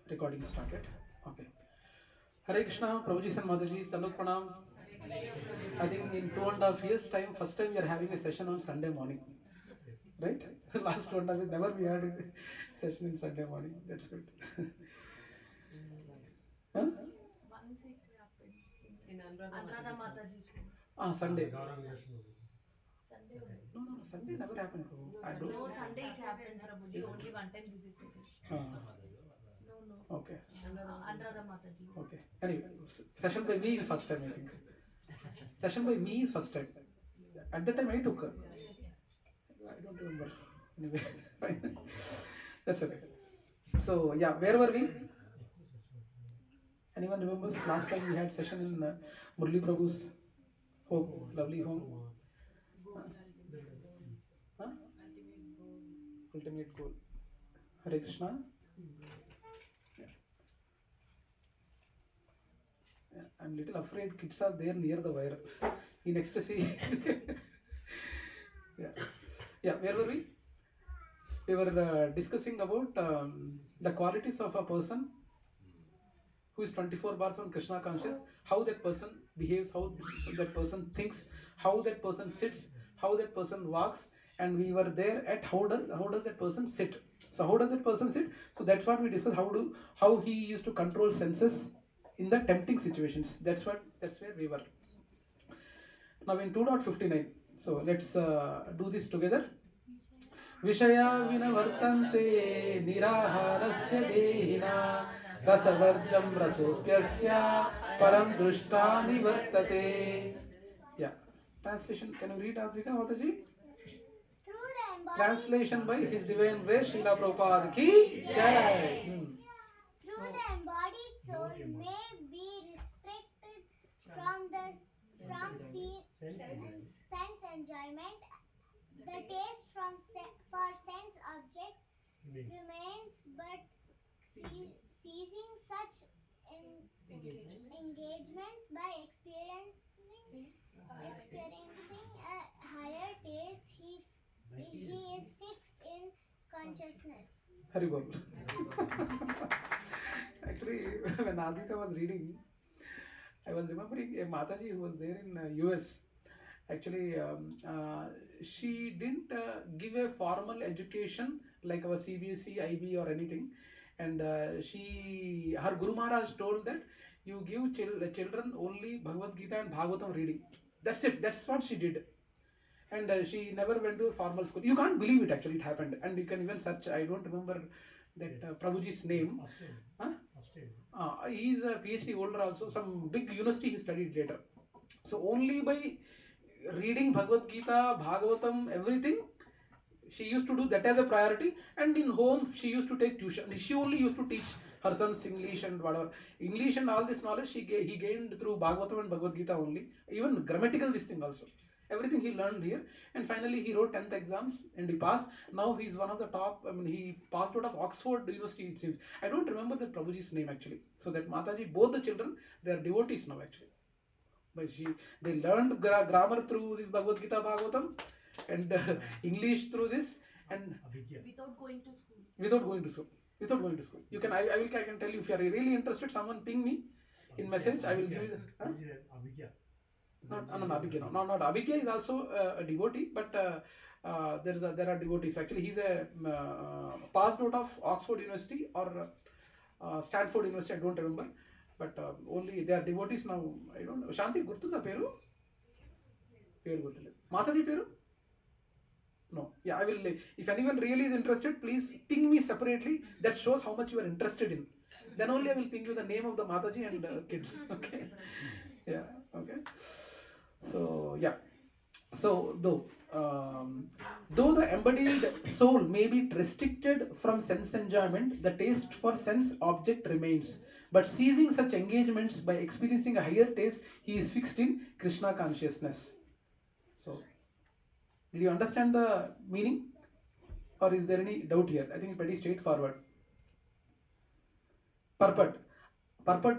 Recording started. Okay. Hare Krishna, Prabhuji and Mataji, Tanuk Pranam. I think in 2.5 years time, first time we are having a session on Sunday morning. Right? The last 2.5 years, never we had a session in Sunday morning. That's good. Huh? Once it happened in Anuradha Mataji's home. Sunday. Sunday. No, Sunday never happened. I don't. No, Sunday it happened, Prabhuji. Only one time visited. No. Okay. Anuradha Mataji. Okay. Anyway, session by me is first time, I think. Session by me is first time. At that time I took. I don't remember. Anyway, fine. That's okay. So yeah, where were we? Anyone remembers last time we had session in Murli Prabhu's home, lovely home? Huh? Ultimate goal. Hare Krishna. Yeah, I'm little afraid kids are there near the wire in ecstasy. Yeah. Where were we? We were discussing about the qualities of a person who is 24 bars on Krishna conscious, how that person behaves, how that person thinks, how that person sits, how that person walks, and we were there at how does that person sit. So how does that person sit? So that's what we discussed. How he used to control senses in the tempting situations. That's where we were. Now in 2.59. So let's do this together. Vishaya vinavartante niraharasya dehina rasavarjam rasopyasya param drushta nivartate. Yeah. Translation. Can you read, Advika Mataji? Translation by His Divine Grace Śrīla Prabhupāda ki Jai. Through the embodied soul may be restricted from sense enjoyment. The taste for sense object remains, but seizing such engagements by experiencing a higher taste, he is fixed in consciousness. Haribol. Actually, when Adhika was reading, I was remembering a Mataji who was there in US. Actually, she didn't give a formal education like our CBSE, IB or anything. And her Guru Maharaj told that you give children only Bhagavadgita and Bhagavatam reading. That's it. That's what she did. And she never went to a formal school. You can't believe it, actually, it happened. And you can even search, I don't remember that Prabhuji's name. He is a PhD holder also. Some big university he studied later. So only by reading Bhagavad Gita, Bhagavatam, everything, she used to do that as a priority. And in home, she used to take tuition. She only used to teach her sons English and whatever. English and all this knowledge he gained through Bhagavatam and Bhagavad Gita only. Even grammatical this thing also. Everything he learned here. And finally he wrote 10th exams and he passed. Now he's one of the top, he passed out of Oxford University, it seems. I don't remember the Prabhuji's name actually. So that Mataji, both the children, they are devotees now actually. But they learned grammar through this Bhagavad Gita, Bhagavatam, and English through this, and without going to school. Without going to school. You can I can tell you, if you are really interested, someone ping me in message. I will give you the. Not Abhigya is also a devotee, but there are devotees. Actually, he's a passed out of Oxford University or Stanford University. I don't remember, but only they are devotees now. I don't know. Shanti Gurtuda Peru? Peru Gurtule. Mataji Peru? No. Yeah, I will. If anyone really is interested, please ping me separately. That shows how much you are interested in. Then only I will ping you the name of the Mataji and kids. Okay. Yeah. Okay. So yeah. So though the embodied soul may be restricted from sense enjoyment, the taste for sense object remains. But seizing such engagements by experiencing a higher taste, he is fixed in Krishna consciousness. So, did you understand the meaning? Or is there any doubt here? I think it's pretty straightforward. Purport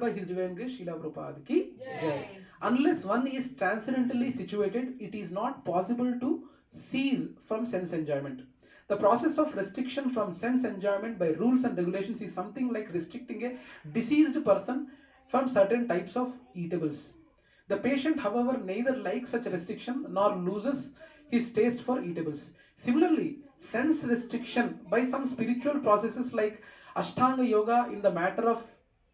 by His Divine Grace Śrīla Prabhupāda ki Jai. Unless one is transcendentally situated, it is not possible to cease from sense enjoyment. The process of restriction from sense enjoyment by rules and regulations is something like restricting a diseased person from certain types of eatables. The patient, however, neither likes such restriction nor loses his taste for eatables. Similarly, sense restriction by some spiritual processes like Ashtanga Yoga in the matter of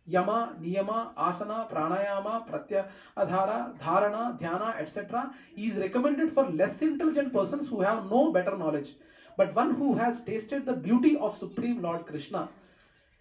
yama, niyama, asana, pranayama, pratyahara, dharana, dhyana, etc. is recommended for less intelligent persons who have no better knowledge. But one who has tasted the beauty of Supreme Lord Krishna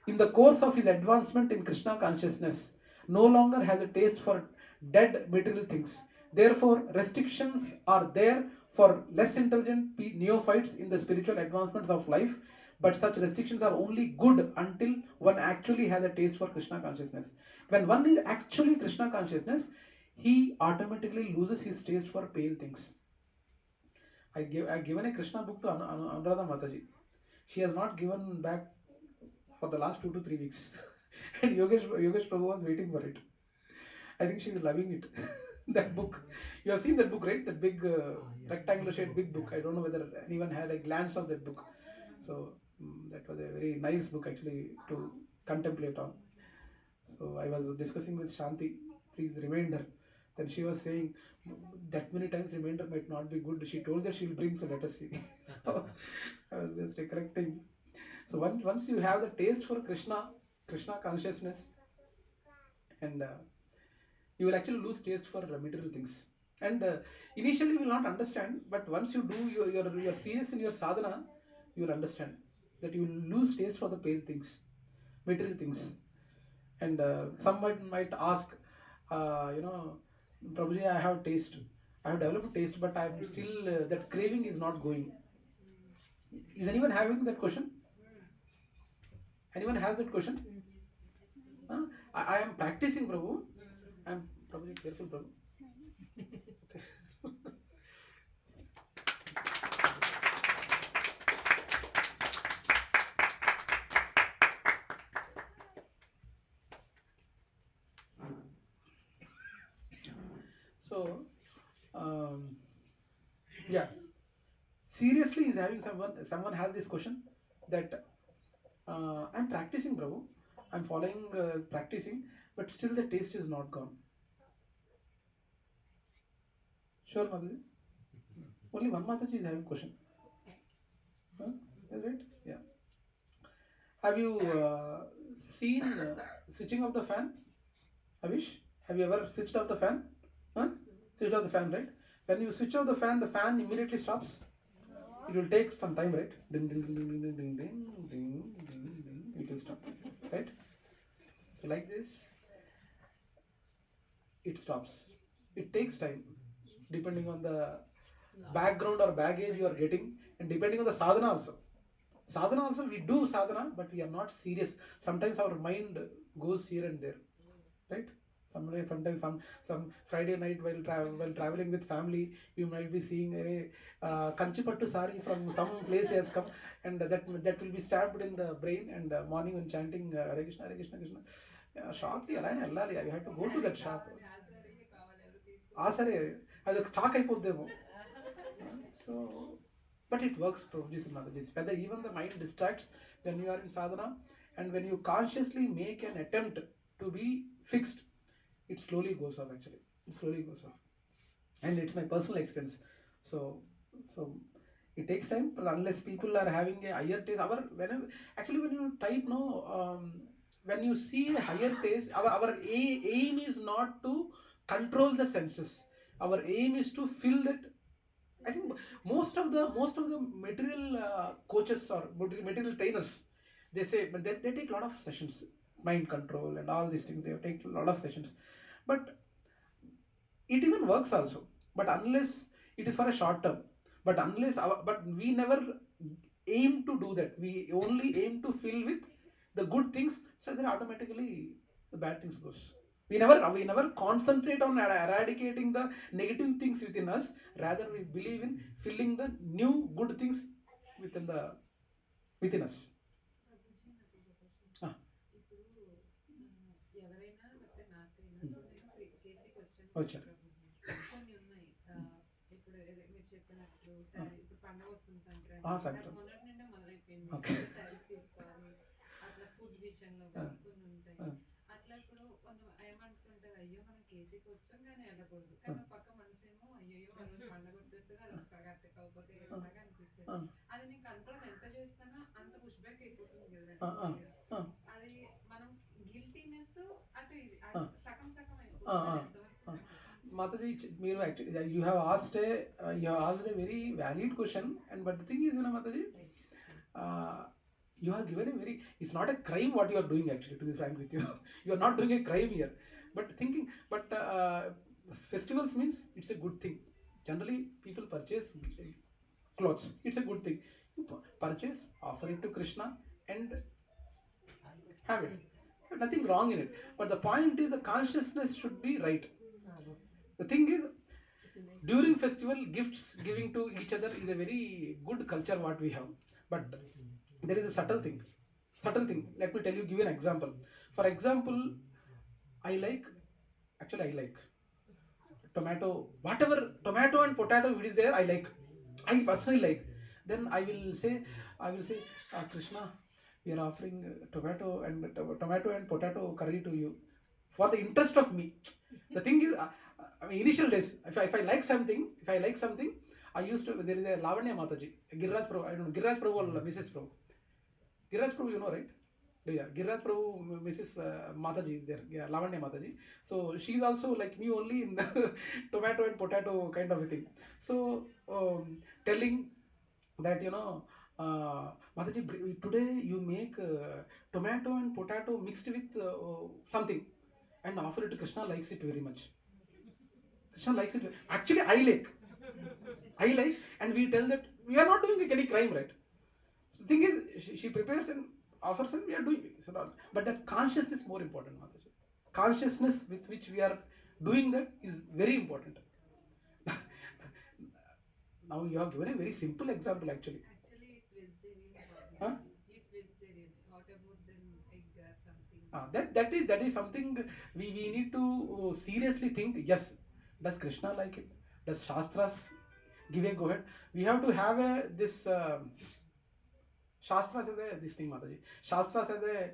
in the course of his advancement in Krishna consciousness no longer has a taste for dead material things. Therefore, restrictions are there for less intelligent neophytes in the spiritual advancements of life, but such restrictions are only good until one actually has a taste for Krishna consciousness. When one is actually Krishna consciousness, he automatically loses his taste for pale things. I given a Krishna book to Anuradha Mataji. She has not given back for the last 2 to 3 weeks. And Yogesh Prabhu was waiting for it. I think she is loving it. That book. You have seen that book, right? That big rectangular shaped big book. I don't know whether anyone had a glance of that book. So that was a very nice book actually to contemplate on. So I was discussing with Shanti, please remind her. Then she was saying that many times reminder might not be good. She told that she will bring, so let us see. So I was just correcting. So once you have the taste for Krishna consciousness, and you will actually lose taste for material things. And initially you will not understand, but once you do, you are serious in your sadhana, you will understand that you will lose taste for the pale things, material things. And someone might ask, Prabhuji, I have developed taste, but I am still, that craving is not going. Is anyone having that question? Anyone has that question? Huh? I am practicing, Prabhu. I am, Prabhuji, careful, Prabhu. So, yeah, seriously is having someone has this question that I'm practicing, Prabhu. I'm following, practicing, but still the taste is not gone. Sure, Mataji? Only one Mataji is having question. Huh? Is it? Yeah. Have you seen switching off the fan? Avish, have you ever switched off the fan? Huh? Switch off the fan, right? When you switch off the fan immediately stops. It will take some time, right? Ding, ding, ding, ding, ding, ding, ding, ding, ding, ding. It will stop, right? So like this, it stops. It takes time, depending on the background or baggage you are getting, and depending on the sadhana also. Sadhana also, we do sadhana, but we are not serious. Sometimes our mind goes here and there, right? Sometimes some Friday night while traveling with family, you might be seeing a Kanchipattu sari from some place has come, and that will be stamped in the brain. And morning when chanting Hare Krishna, Hare Krishna, Krishna, shop ki alane allali. I have to go to that shop. Sare, adi stock ayipoddemo. So, but it works, Prabhuji and Mataji. Whether even the mind distracts when you are in sadhana, and when you consciously make an attempt to be fixed, it slowly goes off actually. It slowly goes off. And it's my personal experience. So it takes time, but unless people are having a higher taste, when you type when you see a higher taste, our aim is not to control the senses. Our aim is to feel that. I think most of the material coaches or material trainers, they say, but they take a lot of sessions, mind control and all these things. They take a lot of sessions, but it even works also. But unless it is for a short term, but we never aim to do that. We only aim to fill with the good things, so then automatically the bad things goes. We never concentrate on eradicating the negative things within us. Rather, we believe in filling the new good things within us. వచ్చారు. Sankranti. Okay. Saris తీసుకోవాలి, అట్లా food విషయంలో కొన్ని ఉంటాయి. అట్లా ఇప్పుడు కొంత ఏమంటుంటారు, అయ్యో మనం కేసీకి వచ్చాం కానీ వెళ్ళకూడదు, కానీ పక్క మనసేమో అయ్యో మనం పండుగ వచ్చేస్తుంది అది కట్టకపోతే ఎలాగా అనిపిస్తుంది. అది నేను కంట్రోల్ ఎంత చేస్తానో అంత పుష్ బ్యాక్ అయిపోతుంది కదా. అది మనం గిల్టీనెస్ అటు ఇది సగం సగం అయిపోతుంది. Mataji, you have asked a very valid question, and but the thing is, Mataji, you have given a very. It's not a crime what you are doing actually. To be frank with you, you are not doing a crime here. But festivals means it's a good thing. Generally, people purchase clothes. It's a good thing. You purchase, offer it to Krishna, and have it. Nothing wrong in it. But the point is, the consciousness should be right. The thing is, during festival, gifts giving to each other is a very good culture what we have. But there is a subtle thing. Let me tell you, give you an example. For example, I like tomato, whatever tomato and potato it is there, I personally like. Then I will say, Krishna, we are offering tomato and potato curry to you for the interest of me. The thing is, initial days, if I like something, I used to. There is a Lavanya Mataji, Giriraj Prabhu. I don't know Giriraj Prabhu or Mrs. Prabhu. Giriraj Prabhu, you know, right? Yeah, Giriraj Prabhu, Mrs. Mataji is there. Yeah, Lavanya Mataji. So she is also like me, only in tomato and potato kind of a thing. So telling that, Mataji, today you make tomato and potato mixed with something and offer it to Krishna. Likes it very much. Krishna likes it. Actually, I like, and we tell that we are not doing any crime, right? The thing is, she prepares and offers, and we are doing it. So but that consciousness is more important, Mataji. Consciousness with which we are doing that is very important. Now you have given a very simple example, actually. Actually, it's vegetarian. Huh? It's vegetarian. What about them egg or something? That is something we need to seriously think. Yes, does Krishna like it? Does Shastras give a go ahead? We have to have this Shastras as this thing, Mataji. Shastras as a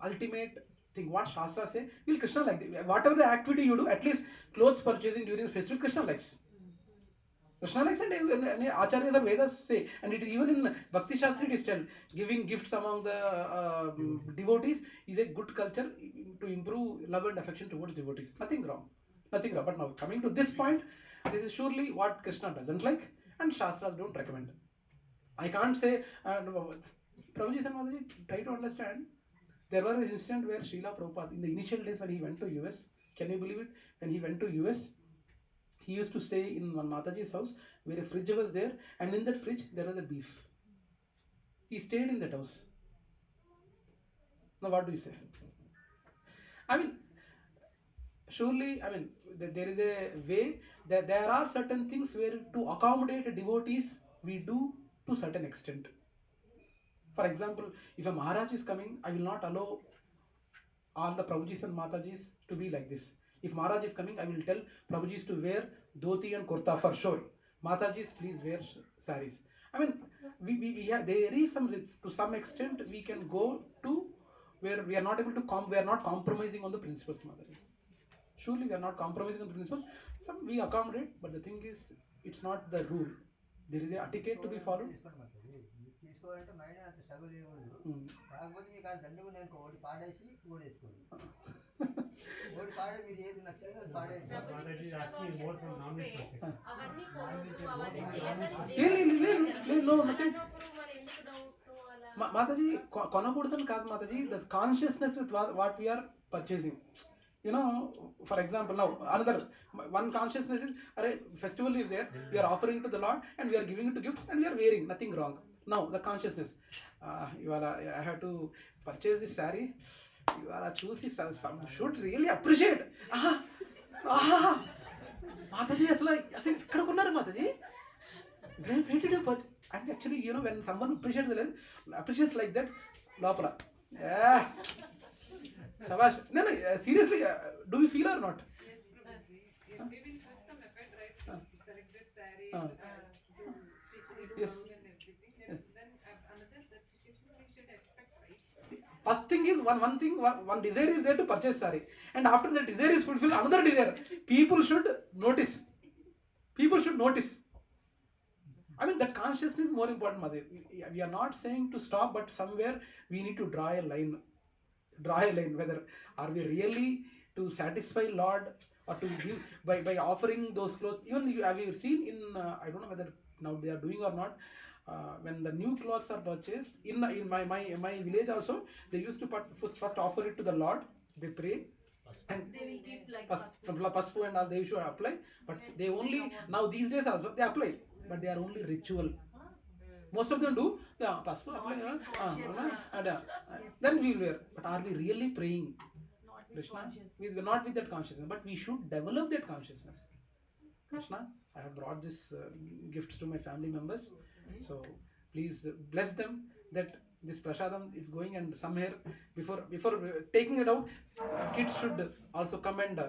ultimate thing. What Shastras say? Will Krishna like it? Whatever the activity you do, at least clothes purchasing during the festival, Krishna likes. Krishna likes, and Acharyas and Vedas say, and it is even in Bhakti Shastri it is told, giving gifts among the devotees is a good culture to improve love and affection towards devotees. Nothing wrong. But now coming to this point, this is surely what Krishna doesn't like, and Shastras don't recommend. I can't say, Prabhuji and Mataji, try to understand. There was an incident where Śrīla Prabhupāda, in the initial days when he went to US, can you believe it? When he went to US, he used to stay in one Mataji's house where a fridge was there, and in that fridge there was a beef. He stayed in that house. Now what do you say? I mean, surely, there is a way that there are certain things where to accommodate devotees we do to certain extent. For example, if a Maharaj is coming, I will not allow all the Prabhujis and Matajis to be like this. If Maharaj is coming, I will tell Prabhujis to wear dhoti and kurta for sure. Matajis, please wear saris. We have, there is to some extent we can go to where we are not able to we are not compromising on the principles, Mataji. Surely we are not compromising on the principles. Some we accommodate, but the thing is, it's not the rule. There is a etiquette to be followed. తీసుకోవాలంటే mind అంత struggle ఏముండదు. కాకపోతే మీకు ఆ దండకు నేను ఒకటి పాడేసి ఓడేసుకోండి. ఒకటి పాడే మీరు ఏది నచ్చిందో అది పాడేయండి. Mataji, కొనకూడదని కాదు Mataji. The consciousness with what we are purchasing. For example, now another one consciousness is, festival is there, we are offering to the Lord and we are giving it to gifts and we are wearing, nothing wrong. Now the consciousness, I have to purchase this saree, you are choose some should really appreciate. Mataji, అసలు ఎక్కడ కొన్నారు Mataji? Where did you purchase? And actually, when someone appreciates like that, lopala, Shabash. No, seriously, do you feel or not? Yes, Prabhuji. We will put some effort, right? Select that saree, to stitch it, Yes. and everything. Then First thing is one desire is there to purchase sari, and after the desire is fulfilled, another desire. People should notice. I mean, that consciousness is more important, Mother. We are not saying to stop, but somewhere we need to draw a line. Whether are we really to satisfy Lord, or to give by offering those clothes. Even have you seen in I don't know whether now they are doing or not. When the new clothes are purchased in my village also, they used to first offer it to the Lord. They pray. And They will keep like paspu and all they should apply, but they only now these days also they apply, but they are only ritual. Most of them do. Yeah, paspu apply. Then we will wear. But are we really praying Krishna? Not with that consciousness, but we should develop that consciousness. Krishna, I have brought this gifts to my family members, so please bless them that this prasadam is going, and somewhere before taking it out, kids should also come and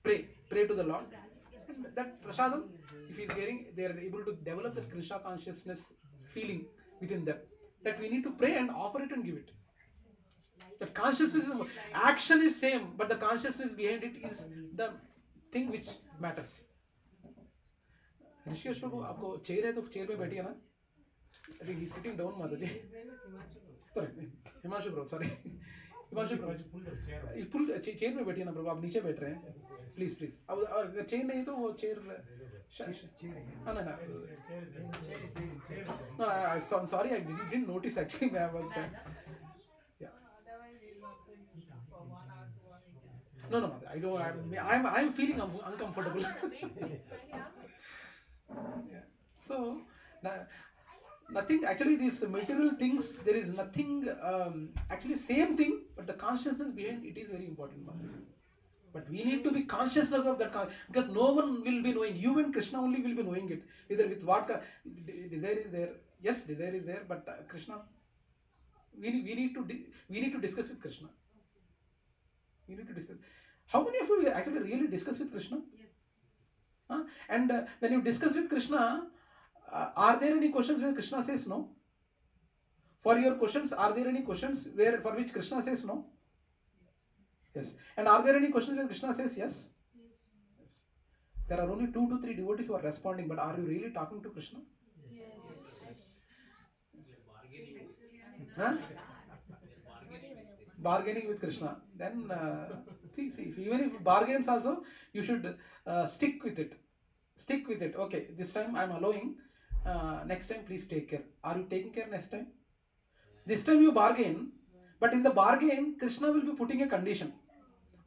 pray to the Lord. And that prasadam, if he is hearing, they are able to develop that Krishna consciousness feeling within them. That we need to pray and offer it and give it. That consciousness action is same, but the consciousness behind it is the thing which matters. Rishikesh प्रभु आपको chair है तो chair में बैठिए ना. I think he's sitting down, Mataji. Sorry, Himanshu bro. Sorry, Himanshu bro. Pull chair में बैठिए ना प्रभु. आप नीचे बैठ रहे हैं. Please. अब अगर चेयर नहीं तो वो chair. No, I'm sorry. I didn't notice actually where I was there. Yeah. No, Mataji. I don't. I'm feeling uncomfortable. Yeah. So. Nothing actually, these material things, there is nothing actually same thing, but the consciousness behind it is very important. But we need to be consciousness of that, because no one will be knowing. You and Krishna only will be knowing it. Either with what desire is there. Yes, desire is there, but Krishna, we need to discuss with Krishna. We need to discuss. How many of you actually really discuss with Krishna? Yes. And when you discuss with Krishna, are there any questions where Krishna says no? For your questions, are there any questions for which Krishna says no? Yes. And are there any questions where Krishna says yes? Yes. There are only 2 to 3 devotees who are responding, but are you really talking to Krishna? yes. Huh? Bargaining with Krishna. Then see, even if bargains also, you should stick with it. Okay, this time I am allowing. Next time please take care. Are you taking care next time? This time you bargain, but in the bargain Krishna will be putting a condition.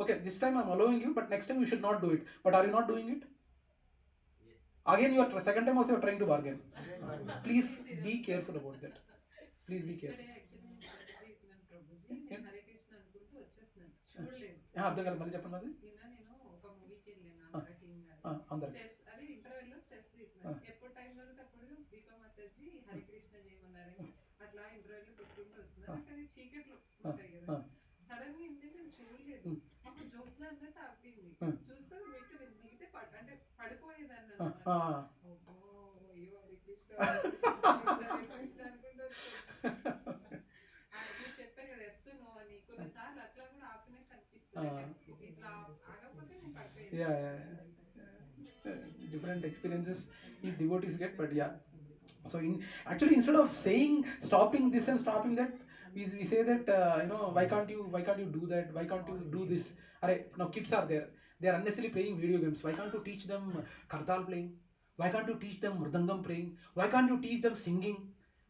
Okay, this time I am allowing you, but next time you should not do it. But are you not doing it? Again you are second time also you are trying to bargain. Please be careful about that. Please be careful. Hare Krishna అనుకుంటూ వచ్చేస్తున్నాను, చూడలేదు. అర్థం కాదు, మళ్ళీ చెప్పండి. అది నిన్న నేను ఒక మూవీకి వెళ్ళాను స్టెప్స్, అది ఇంటర్వెల్ లో స్టెప్స్ తీస్తున్నాను. ఎప్పుడు టైం దొరికితే అప్పుడు దీపా మాతాజీ హరే కృష్ణ చేయమన్నారు. అట్లా ఇంటర్వెల్ లో పెట్టుకుంటూ వస్తున్నాను. నాకు అది చీకట్లో ఉంటాయి కదా, సడన్ గా ఏంటంటే నేను చూడలేదు. అప్పుడు జోస్లా అన్నట్టు ఆపింది. చూస్తే మిగితే అంటే పడిపోయేదాన్ని అన్నమాట. అయ్యో హరే కృష్ణ అనుకుంటూ చెప్పారు కదా, ఎస్ నో అని. కొన్నిసార్లు అట్లా కూడా ఆపినట్టు అనిపిస్తుంది. ఇట్లా ఆగకపోతే నేను పడిపోయాను. Different experiences each devotees get, but yeah. So actually instead of saying stopping this and stopping that, we say that why can't you do that? Why can't you do this? Now kids are there. They are unnecessarily playing video games. Why can't you teach them kartal playing? Why can't you teach them mridangam playing? Why can't you teach them singing?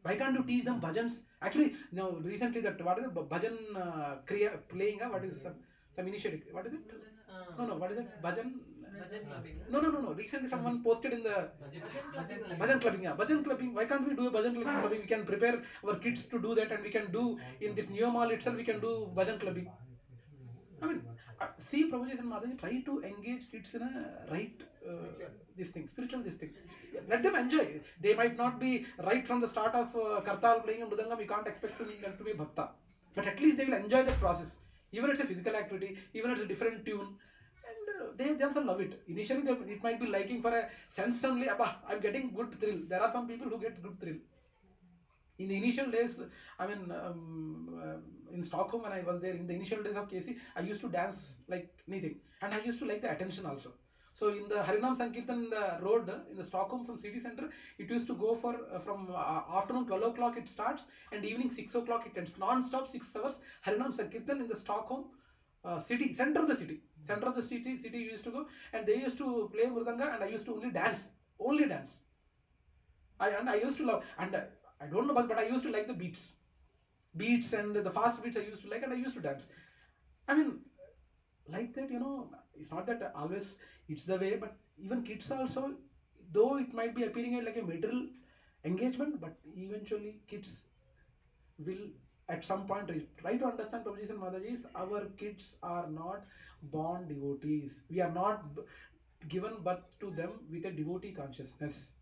Why can't you teach them bhajans? Actually, recently that what is the bhajan playing? What is some initiative? What is it? No. What is it? Bhajan? No. Recently someone posted in the bhajan clubbing. Yeah, bhajan clubbing. Why can't we do a bhajan clubbing? We can prepare our kids to do that, and we can do in this new mall itself. We can do bhajan clubbing. I mean, see, Prabhuji and Mataji try to engage kids in a right spiritual this thing. Let them enjoy. They might not be right from the start of kartal playing and mridangam. We can't expect them to be bhakta, but at least they will enjoy that process. Even it's a physical activity, even it's a different tune, and they also love it. Initially, it might be liking for a sense only. I'm getting good thrill. There are some people who get good thrill. In the initial days, I mean, in Stockholm when I was there, in the initial days of KC, I used to dance like anything. And I used to like the attention also. So in the Harinam Sankirtan road, in the Stockholm from city center, it used to go for from afternoon 12 o'clock it starts and evening 6 o'clock it ends. Non-stop 6 hours Harinam Sankirtan in the Stockholm city, center of the city used to go, and they used to play mridanga and I used to only dance. I used to love, and I don't know, but I used to like the beats and the fast beats I used to like, and I used to dance. I mean, like that, it's not that always it's the way, but even kids also, though it might be appearing like a material engagement, but eventually kids will at some point try to understand, Prabhuji and Mataji's, our kids are not born devotees. We are not given birth to them with a devotee consciousness.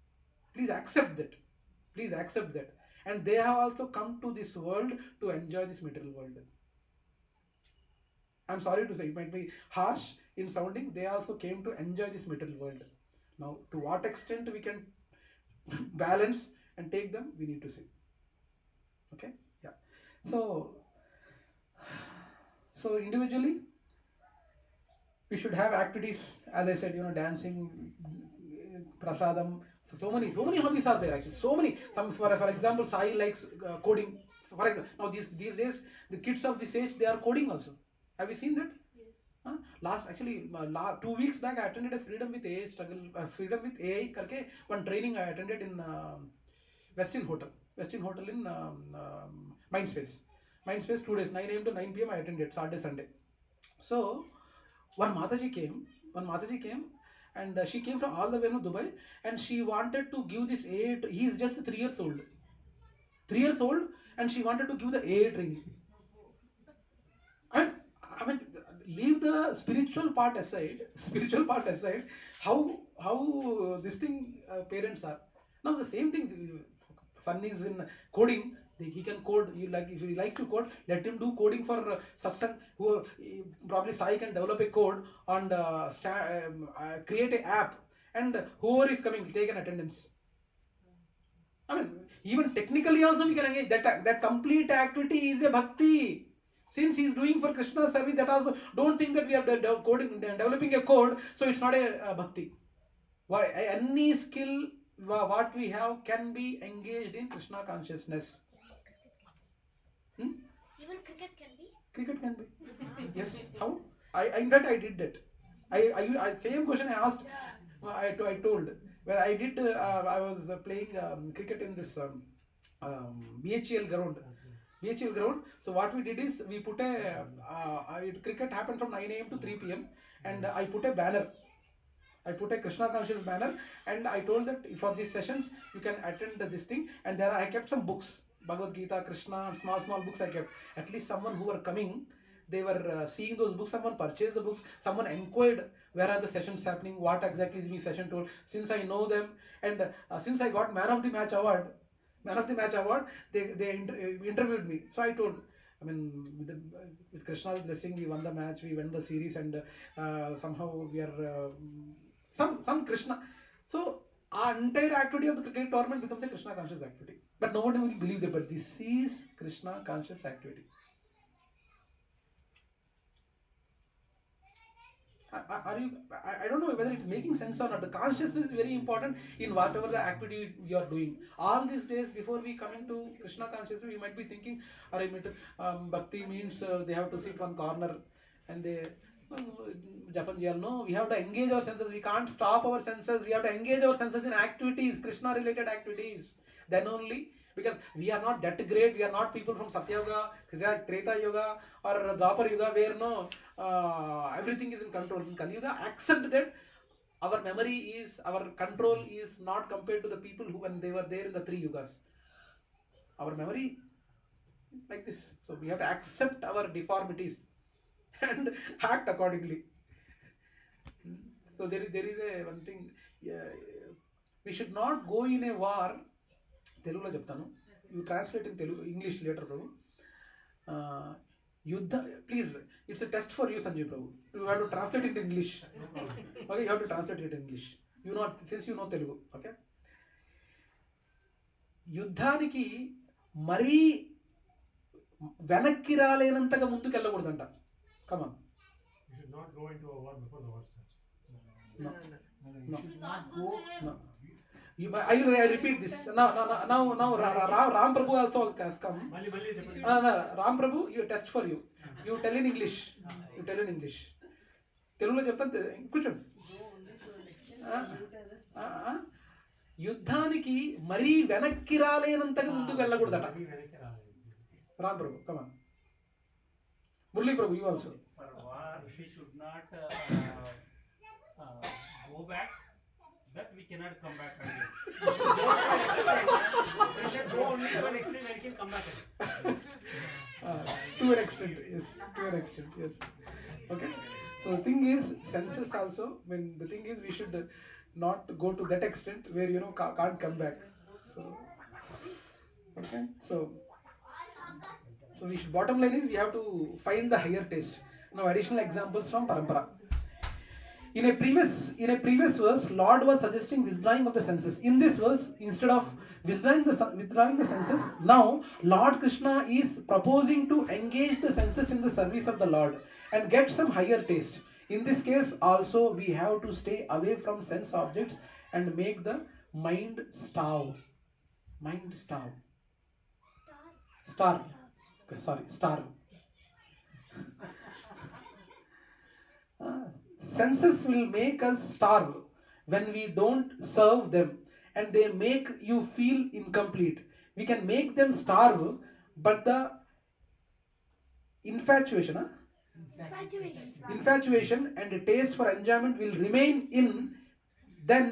Please accept that. And they have also come to this world to enjoy this material world. I'm sorry to say, it might be harsh in sounding, they also came to enjoy this material world. Now, to what extent we can balance and take them, we need to see. Okay? Yeah. So individually, we should have activities, as I said, dancing, prasadam. So many hobbies are there actually. So many. Some, for example, Sai likes coding. For example, now these days, the kids of this age, they are coding also. Have you seen that? Yes. 2 weeks back, I attended a Freedom with AI karke one training I attended in Westin Hotel in Mindspace. 2 days, 9 a.m. to 9 p.m. I attended Saturday, Sunday. So one Mataji came, and she came from all the way from Dubai, and she wanted to give this AA. He is just 3 years old. 3 years old, and she wanted to give the AA training. I mean, leave the spiritual part aside. How this thing parents are now the same thing. Son is in coding. He can code. If he likes to code, let him do coding for satsang. Who probably Sai can develop a code and create an app, and whoever is coming, take an attendance. I mean, even technically also we can engage. That complete activity is a bhakti. Since he is doing for Krishna's service, that also don't think that we are developing a code, so it's not a bhakti. Any skill what we have can be engaged in Krishna consciousness. Even Cricket can be. Yes. How? In fact I did that. I same question I asked. I told when I did. I was playing cricket in this BHEL ground. So what we did is we put cricket happened from 9 a.m. to 3 p.m. and I put a banner. I put a Krishna conscious banner, and I told that for these sessions you can attend this thing, and there I kept some books, Bhagavad-gita, Krishna, small books I kept. At least someone who were coming, they were seeing those books, someone purchased the books, someone inquired where are the sessions happening, what exactly is being session told. Since I know them, and since I got Man of the Match award, they interviewed me. So I told, I mean, with Krishna's blessing, we won the match, we won the series, and somehow we are some Krishna. So our entire activity of the cricket tournament becomes a Krishna conscious activity. But nobody will believe that, but this is Krishna conscious activity. I don't know whether it's making sense or not. The consciousness is very important in whatever the activity you are doing. All these days, before we come into Krishna consciousness, we might be thinking, bhakti means they have to sit one corner and they Japan. No, we have to engage our senses. We can't stop our senses. We have to engage our senses in activities, Krishna related activities. Then only, because we are not that great. We are not people from Satya Yoga, Treta Yoga, or Dwapar Yoga, where everything is in control. In Kali Yuga, accept that our control is not compared to the people who when they were there in the 3 yugas. Our memory like this. So we have to accept our deformities and act accordingly. So there is a one thing. We should not go in a war. Telugulo cheptanu. You translate in Telugu, English later, Prabhu. Yuddha, please, it's a test for you, Sanjay Prabhu. You have to translate it in English. Okay, you have to translate it in English. Since you know Telugu, okay? Yuddhaniki మరీ వెనక్కి రాలేనంతగా ముందుకు వెళ్ళకూడదంట. కమాన్. You should not go into a war before the war starts. No. You should not go there. No. I repeat this. Now Ram Prabhu also has come. Mali చెప్పండి. Ram Prabhu, you test for you. You tell in English. తెలుగులో చెప్తాను, కూర్చోండి. యుద్ధానికి మరీ వెనక్కి రాలేనంతగా ముందుకు వెళ్ళకూడదట. Ram Prabhu, come on. Murali Prabhu, you also. For war, we should not go back. That we cannot come back again. We should go only to an extent and can come back again. To an extent, yes. Okay. So the thing is, senses also, when the thing is, we should not go to that extent where can't come back. So, okay. So we should, bottom line is we have to find the higher taste. Now additional examples from Parampara. In a previous verse, Lord was suggesting withdrawing of the senses. In this verse, instead of withdrawing the senses, now Lord Krishna is proposing to engage the senses in the service of the Lord and get some higher taste. In this case also, we have to stay away from sense objects and make the mind starve. Starve. Senses will make us starve when we don't serve them, and they make you feel incomplete. We can make them starve, but the infatuation and the taste for enjoyment will remain in them,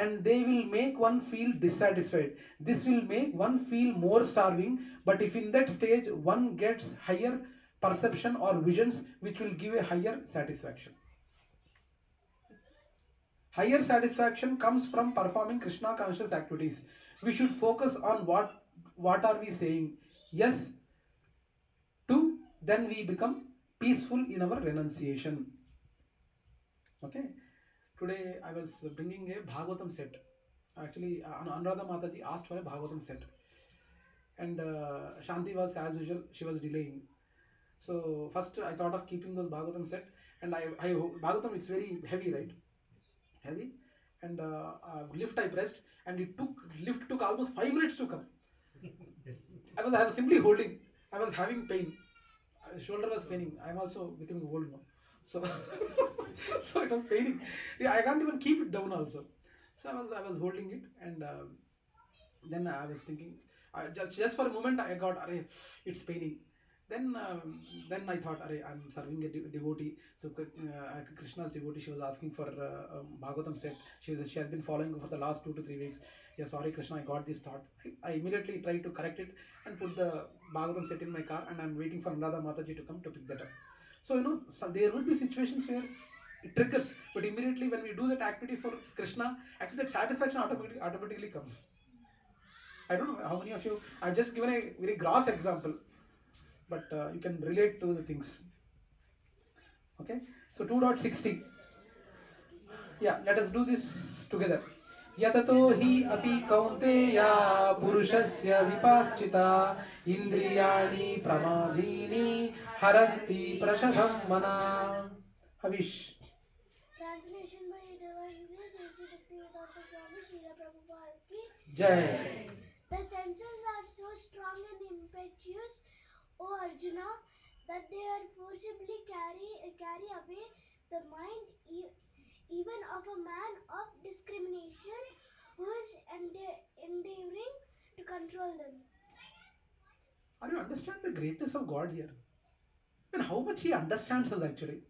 and they will make one feel dissatisfied. This will make one feel more starving, but if in that stage one gets higher perception or visions, which will give a higher satisfaction. Higher satisfaction comes from performing Krishna conscious activities. We should focus on what are we saying yes to, then we become peaceful in our renunciation. Okay. Today I was bringing a Bhagavatam set. Actually, Anuradha Mataji asked for a Bhagavatam set, and Shanti was, as usual, she was delaying. So first I thought of keeping those Bhagavatam set, and I Bhagavatam, it's very heavy, right? Heavy, and lift I pressed, and lift took almost 5 minutes to come. Yes. I was simply holding. I was having pain. Shoulder was paining. I'm also becoming old now, so so it was paining. Yeah, I can't even keep it down also. So I was holding it, and then I was thinking, just for a moment I got, it's paining. Then I thought, I'm serving a devotee. So Krishna's devotee, she was asking for Bhagavatam set. She has been following for the last 2 to 3 weeks. Yeah, sorry Krishna, I got this thought. I immediately tried to correct it and put the Bhagavatam set in my car, and I'm waiting for Anuradha Mataji to come to pick that up. So there will be situations where it triggers, but immediately when we do that activity for Krishna, actually that satisfaction automatically comes. I don't know how many of you, I've just given a very gross example, but you can relate to the things. Okay, so 2.60. Yeah, let us do this together. Yatato hi api kaunteya purushasya vipaschita indriyani pramadini haranti prashadham mana. Havish. Translation by Divine Grace, Bhakti-yoga Śrīla Prabhupāda ki Jai. The senses are so strong and impetuous, O Arjuna, that they are forcibly carry away the mind even of a man of discrimination who is endeavoring to control them. Are you understand the greatness of God here? And how much He understands us actually.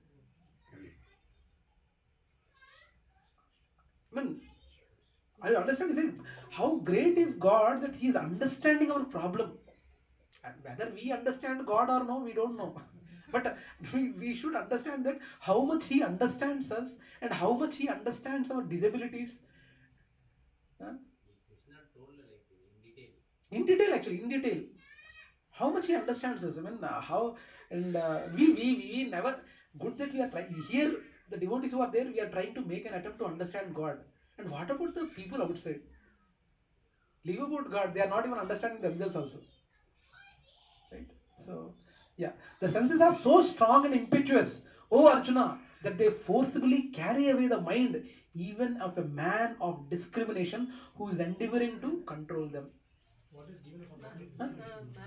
Are you understanding? How great is God that He is understanding our problem. And whether we understand God or no, we don't know. But we should understand that how much He understands us and how much He understands our disabilities. Krishna told In detail. How much He understands us. How, and we never, good that we are trying, here the devotees who are there, we are trying to make an attempt to understand God. And what about the people outside? Leave about God, they are not even understanding themselves also. Right? So, yeah, the senses are so strong and impetuous, O Arjuna, that they forcibly carry away the mind even of a man of discrimination who is endeavoring to control them. What is given for that?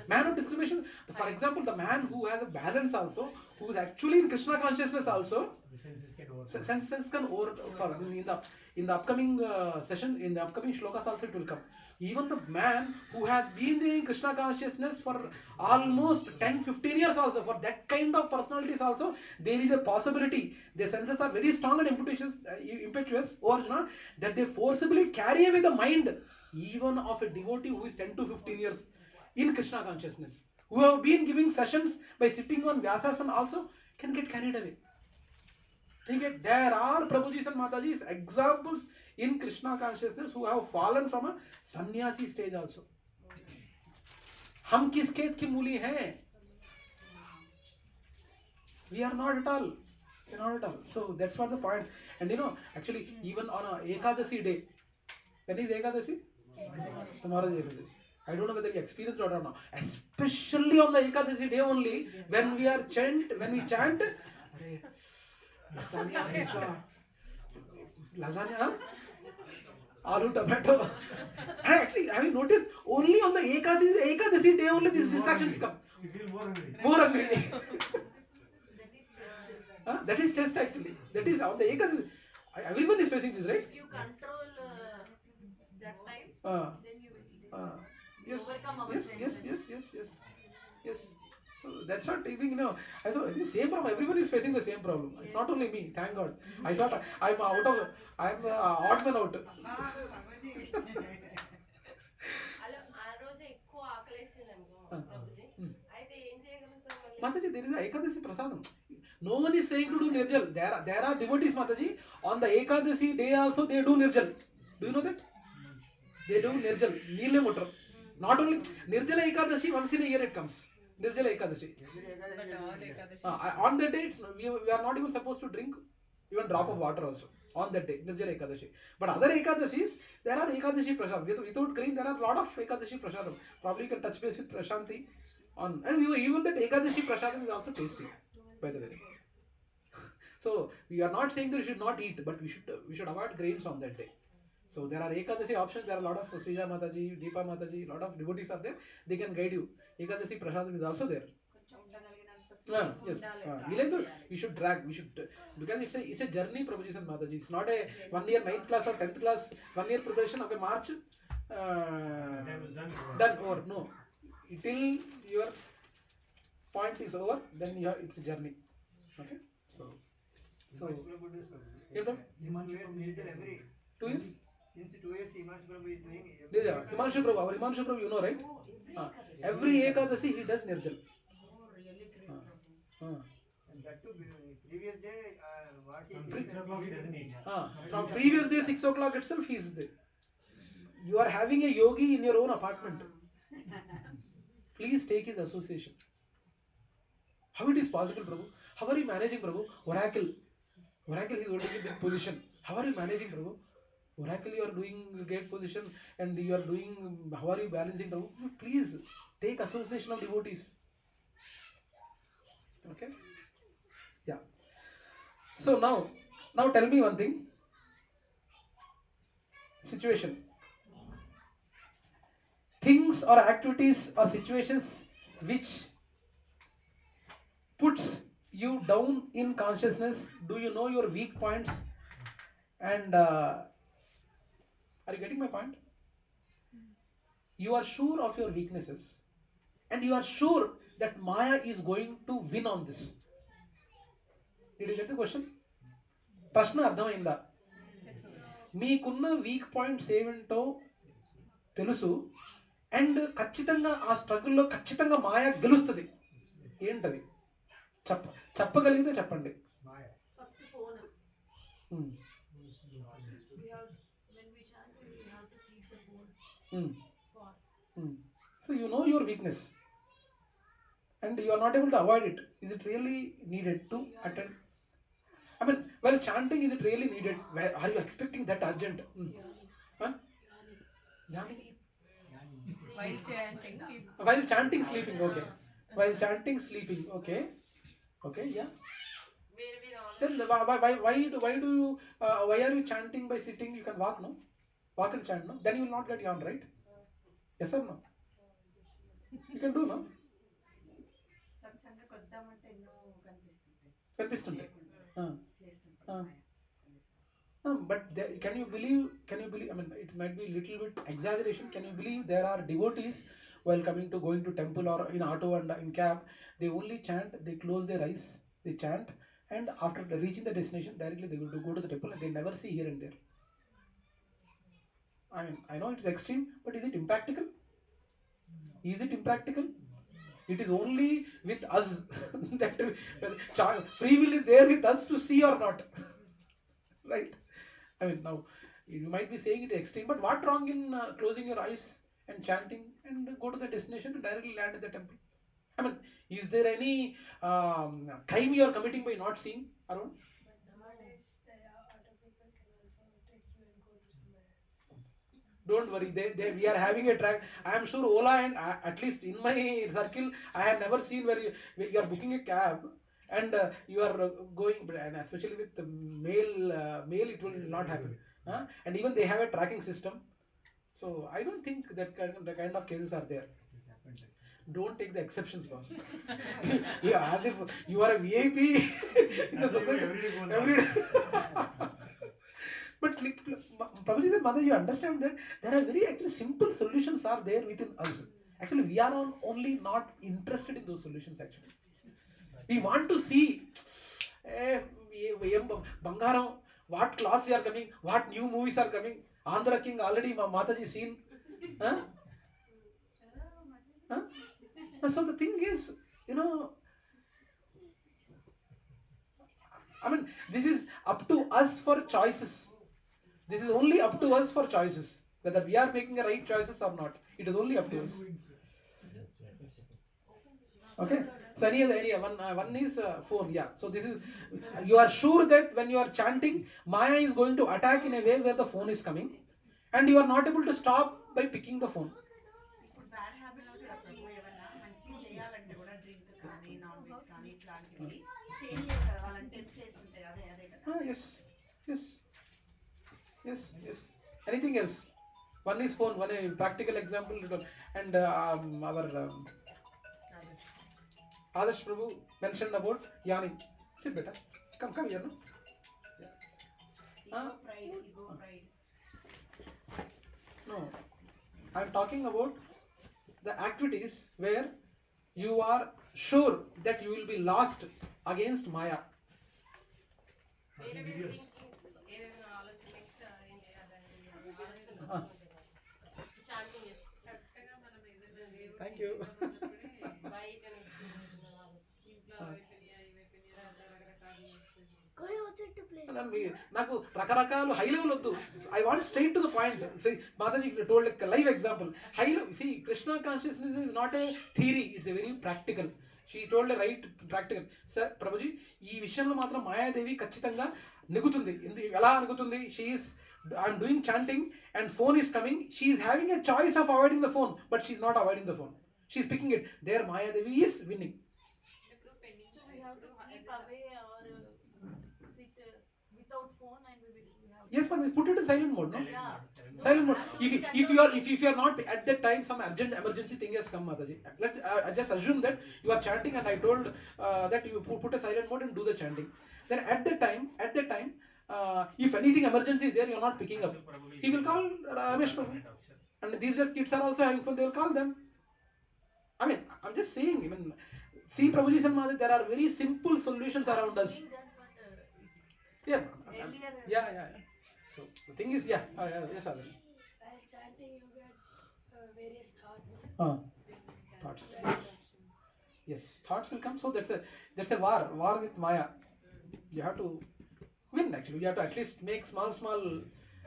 Man of discrimination, for example, the man who has a balance also, who is actually in Krishna consciousness also, The senses can overcome. senses can overpower. In the upcoming session, in the upcoming shlokas also it will come. Even the man who has been in Krishna consciousness for almost 10-15 years also, for that kind of personalities also, there is a possibility. Their senses are very strong and impetuous, Arjuna, that they forcibly carry away the mind even of a devotee who is 10-15 years in Krishna consciousness, who have been giving sessions by sitting on Vyasasana also can get carried away. There are Prabhujis and Matajis examples in Krishna consciousness who have fallen from a sannyasi stage also. हम किस खेत की मूली हैं? We are not at all. We are not at all. So that's what the point. And actually, even on a Ekadasi day, when is Ekadasi? Tomorrow is Ekadasi. I don't know whether you experienced it or not. Especially on the Ekadasi day only, when we chant, lasagna, pizza, lasagna, aloo, tomato. And actually, have you noticed? Only on the Ekadasi day only these distractions come. You feel more hungry. More hungry. That is test actually. That is on the Ekadasi. Everyone is facing this, right? If you control that time, then you will Yes. overcome our Yes. senses. Yes. So that's what I think, I think same problem. Everyone is facing the same problem. It's not only me. Thank God. I thought I'm the odd man out. అలా ఆ రోజు ఎక్కువ ఆకలేసిందనుకో ప్రభుజీ అయితే ఏం చేయగలుగుతాం మళ్ళీ Mataji, there is a Ekadasi prasadam. No one is saying to do nirjal. There are devotees, Mataji. On the Ekadasi day also they do nirjal. Do you know that? They do nirjal. Neele mutter. Not only Nirjala Ekadashi, once in a year it comes. Nirjala Ekadashi. On that day, we are not even supposed to drink even drop of water also. On that day, Nirjala Ekadashi. But other Ekadashis, there are Ekadashi Prasadam. Without grain, there are a lot of Ekadashi Prasadam. Probably you can touch base with Prashanti. And even that Ekadashi Prasadam is also tasty, by the way. So, we are not saying that you should not eat, but we should avoid grains on that day. So there are Ekadasi options. There are a lot of Srija Mataji, Deepa Mataji, a lot of devotees are there. They can guide you. Ekadasi Prasadam is also there. Yes. We should drag. We should because it's a journey, Prabhuji and Mataji. It's not a 1 year 9th class or 10th class 1 year preparation of a March. Exam is Done over. No, till your point is over, then it's a journey. Okay. So. Yeah, bro. 2 years. Since 2 years, Himanshu Prabhu is doing Himanshu Prabhu, our Himanshu Prabhu, you know, right? Every Ekadasi he does Nirjal. And that too, previous day, what he From did. 6 o'clock he doesn't eat. From previous day 6 o'clock itself he is there. You are having a yogi in your own apartment. Please take his association. How it is possible, Prabhu? How are you managing, Prabhu? Oracle is holding a big position. How are you managing, Prabhu? Oracle, you are doing a great position and you are doing, how are you balancing, Prabhu? Please take association of devotees. Okay? Yeah. So now tell me one thing. Situation. Things or activities or situations which puts you down in consciousness. Do you know your weak points? And are you getting my point? You are sure of your weaknesses and you are sure that Maya is going to win on this. Did you get the question? ప్రశ్న అర్థమైందా? మీకున్న weak points ఏమిటో తెలుసు and ఖచ్చితంగా ఆ స్ట్రగుల్లో ఖచ్చితంగా మాయ గెలుస్తుంది. ఏంటది? చెప్పగలిగితే చెప్పండి. First phone. Hmm. When we chant, we have to keep the phone far. So you know your weakness and you are not able to avoid it. Is it really needed to attend? I mean, while chanting, is it really needed? Are you expecting that urgent? Huh? Yani. While chanting, While chanting, sleeping. Okay. While chanting, sleeping. Okay. Okay. Yeah. Where we all Then why are you chanting by sitting? You can walk, no? Walk and chant, no? Then you will not get yawn, right? Yes or no? You can do, no? సత్సంగ కొద్దామంటే ఎన్నో కనిపిస్తుంటాయి. కనిపిస్తుంటాయి. చేస్తుంటాయి. But can you believe? I mean, it might be little bit exaggeration. Can you believe there are devotees while going to temple or in auto and in cab, they only chant. They close their eyes, they chant, and after reaching the destination, directly they will go to the temple and they never see here and there. I mean, I know it's extreme, but is it impractical? Is it impractical? It is only with us that free will is there with us to see or not, right? I mean, now you might be saying it extreme, but what wrong in closing your eyes and chanting and go to the destination and directly land at the temple? I mean, is there any crime you are committing by not seeing around? But nowadays, there are other people can also take you and go to somewhere else. Don't worry, we are having a track. I am sure Ola and at least in my circle, I have never seen where you are booking a cab and you are going, and especially with the male, it will not happen. And even they have a tracking system. So I don't think that the kind of cases are there. Don't take the exceptions, boss. Yeah, as if you are a VIP in the society. Every day. But Prabhuji said, Mother, you understand that there are very actually simple solutions are there within us. Actually, we are only not interested in those solutions actually. We want to see Bangaram, what class we are coming, what new movies are coming. Andhra King already Mataji seen. Huh? Huh? So the thing is, I mean, this is up to us for choices. This is only up to us for choices. Whether we are making the right choices or not. It is only up to us. Okay. So any one is phone. Yeah. So this is, you are sure that when you are chanting, Maya is going to attack in a way where the phone is coming, and you are not able to stop by picking the phone. ఇప్పుడు bad habits కూడా ప్రభు ఏమన్నా మంచిగా చేయాలంటే కూడా drink కానీ non veg కానీ ఇట్లాంటివి change కదా వాళ్ళని టెంప్ట్ చేస్తుంటాయి. అదే కదా. Yes. Anything else? One is phone. One a practical example, and our Adarsh Prabhu mentioned about yawning. Sit, beta. Come here, no? Ego pride. No, I am talking about the activities where you are sure that you will be lost against Maya. వేరే వేరే thinkings ఏదైనా ఆలోచన next ఏంటి అదండి ఆలోచన chatting కరెక్ట్గా మనం ఏదైనా దేవుడిని Thank you. బయట నుంచి ఇంట్లో అయిపోయినాయా ఇవైపోయినాయా అట్లా రకరకాలు వస్తుంది. Going outside to play. నాకు రకరకాలు హై లెవెల్ వద్దు. I want straight to the point. See, Mataji told a live example. High level. See, Krishna consciousness is not a theory. It's a very practical. She told a right practical. Sir, Prabhuji, ఈ విషయంలో మాత్రం మాయాదేవి ఖచ్చితంగా నెగుతుంది. ఎలా నెగుతుంది? I'm doing chanting and phone is coming. She is having a choice of avoiding the phone, but she is not avoiding the phone. She is picking it. There, Mayadevi is winning. ఇప్పుడు pending So we have to keep away or sit without phone and we have Yes, but put it in silent mode, no? Yeah. Silent mode. If you are not at that time, some urgent emergency thing has come, Mataji. I just assume that you are chanting and I told that you put a silent mode and do the chanting. Then at that time, if anything emergency is there, you are not picking up. He will call Ramesh Prabhu. And these days kids are also having fun, they will call them. I mean, I'm just saying, see Prabhuji and Mataji, there are very simple solutions around us. doing that, but Yeah. Yeah. So the thing is, yes, Adarsh. While chanting, you get various thoughts. Thoughts. Yes, thoughts will come. So that's a war with Maya. You have to win actually. You have to at least make small.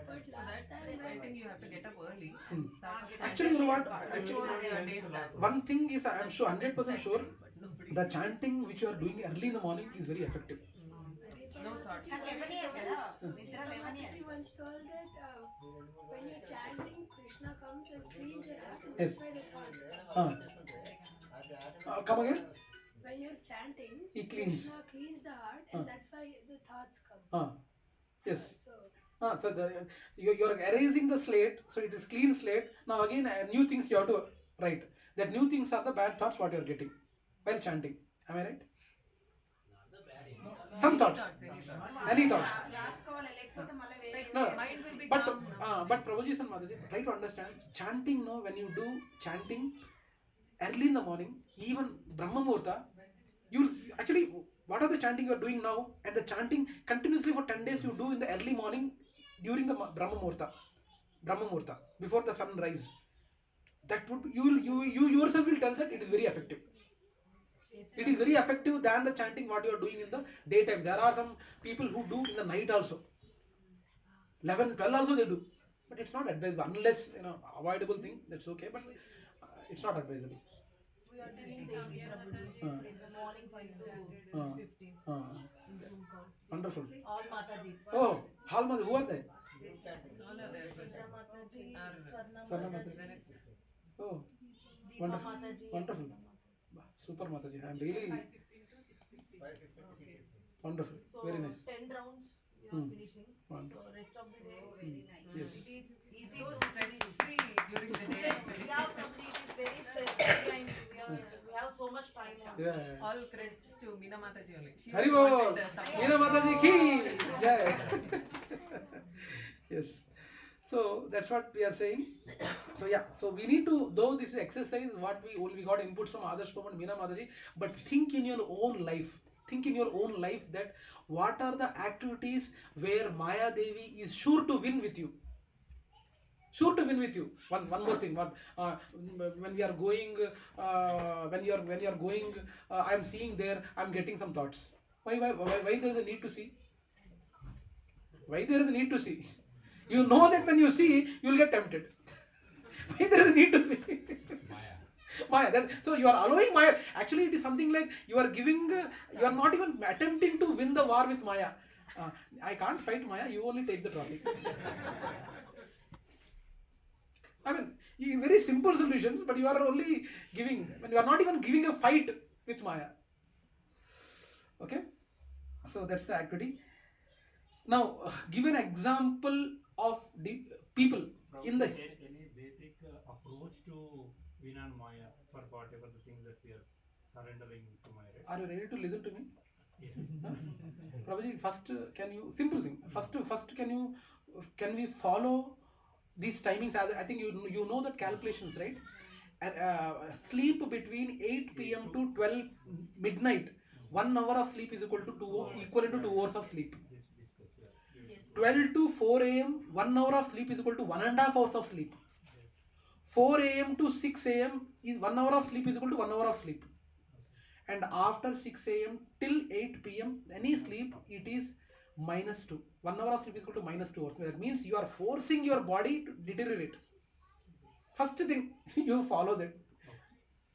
But last time I when think you have to get up early. Actually, you know what? One thing is, I am sure 100% sure the chanting which you are doing early in the morning is very effective. No thoughts. Mataji once told that when you're chanting, Krishna Krishna comes and cleans your heart, and Yes. that's why the thoughts come. Come again? When you're chanting, He cleans. Krishna cleans the heart, and that's why the thoughts come. Yes. So So you're erasing the slate, so it is clean slate. Now again, new things you have to write. That new things are the bad thoughts what you're getting while chanting. Am I right? Some thoughts. Any thoughts. రాసుకోవాలి లేకపోతే మళ్ళీ వేరే No, Mind will be but calm now. but Prabhuji and Mataji, try to understand chanting. No, when you do chanting early in the morning, even Brahma Muhurta, you actually what are the chanting you are doing now, and the chanting continuously for 10 days you do in the early morning during the Brahma Muhurta before the sun rise. That would you yourself will tell that it is very effective. It is very effective than the chanting what you are doing in the daytime. There are some people who do in the night also. 11, 12 also they do. But it's not advisable unless, avoidable thing, that's okay. But it's not advisable. We are doing daily Prabhuji in the morning 5 to 6:15 in Zoom call. Wonderful. All Matajis. Oh, Hall Mother, who are they? All are there. Swarna Mataji. Oh, Deepa wonderful. Mataji. Wonderful. Super Mataji. I am really 5:15 to 6:15. wonderful. So Very nice. 10 rounds we are finishing. Wonderful. So rest of the day very nice. Yes. it is easy to stress-free during the day. Yeah, Prabhuji, it is very stress-free and we have so much time. Yeah. All credits to Meena Mataji only. She Hari Bol. wanted, support. Meena Mataji ki jai. Yes. So that's what we are saying. So yeah. So we need to, though this is exercise, what we got inputs from Adarsh Prabhu and Meena Mataji, but think in your own life. Think in your own life that what are the activities where Maya Devi is sure to win with you. Sure to win with you. One more thing. When we are going, when you are going, I am seeing there. I am getting some thoughts. Why there is a need to see? Why there is a need to see? You know that when you see, you will get tempted. Why there is a need to see? Maya. So you are allowing Maya. Actually, it is something like you are giving. You are not even attempting to win the war with Maya. I can't fight Maya. You only take the trophy. I mean, very simple solutions, but you are only giving. When you are not even giving a fight with Maya. Okay. So that's the activity. Now, give an example of the people in the. Any basic approach to Vina and Maya for whatever the things that we are surrendering to Maya, right? Are you ready to listen to me? Yes. Prabhuji, first can you, simple thing, first can we follow these timings? As I think you know that calculations, right? Sleep between 8 p.m. to 12 midnight, 1 hour of sleep is equivalent to 2 hours of sleep. 12 to 4 a.m. 1 hour of sleep is equal to 1.5 hours of sleep. 4 a.m. to 6 a.m. is 1 hour of sleep is equal to 1 hour of sleep. And after 6 a.m. till 8 p.m. any sleep, it is -2. 1 hour of sleep is equal to -2 hours. That means you are forcing your body to deteriorate. First thing, you follow that,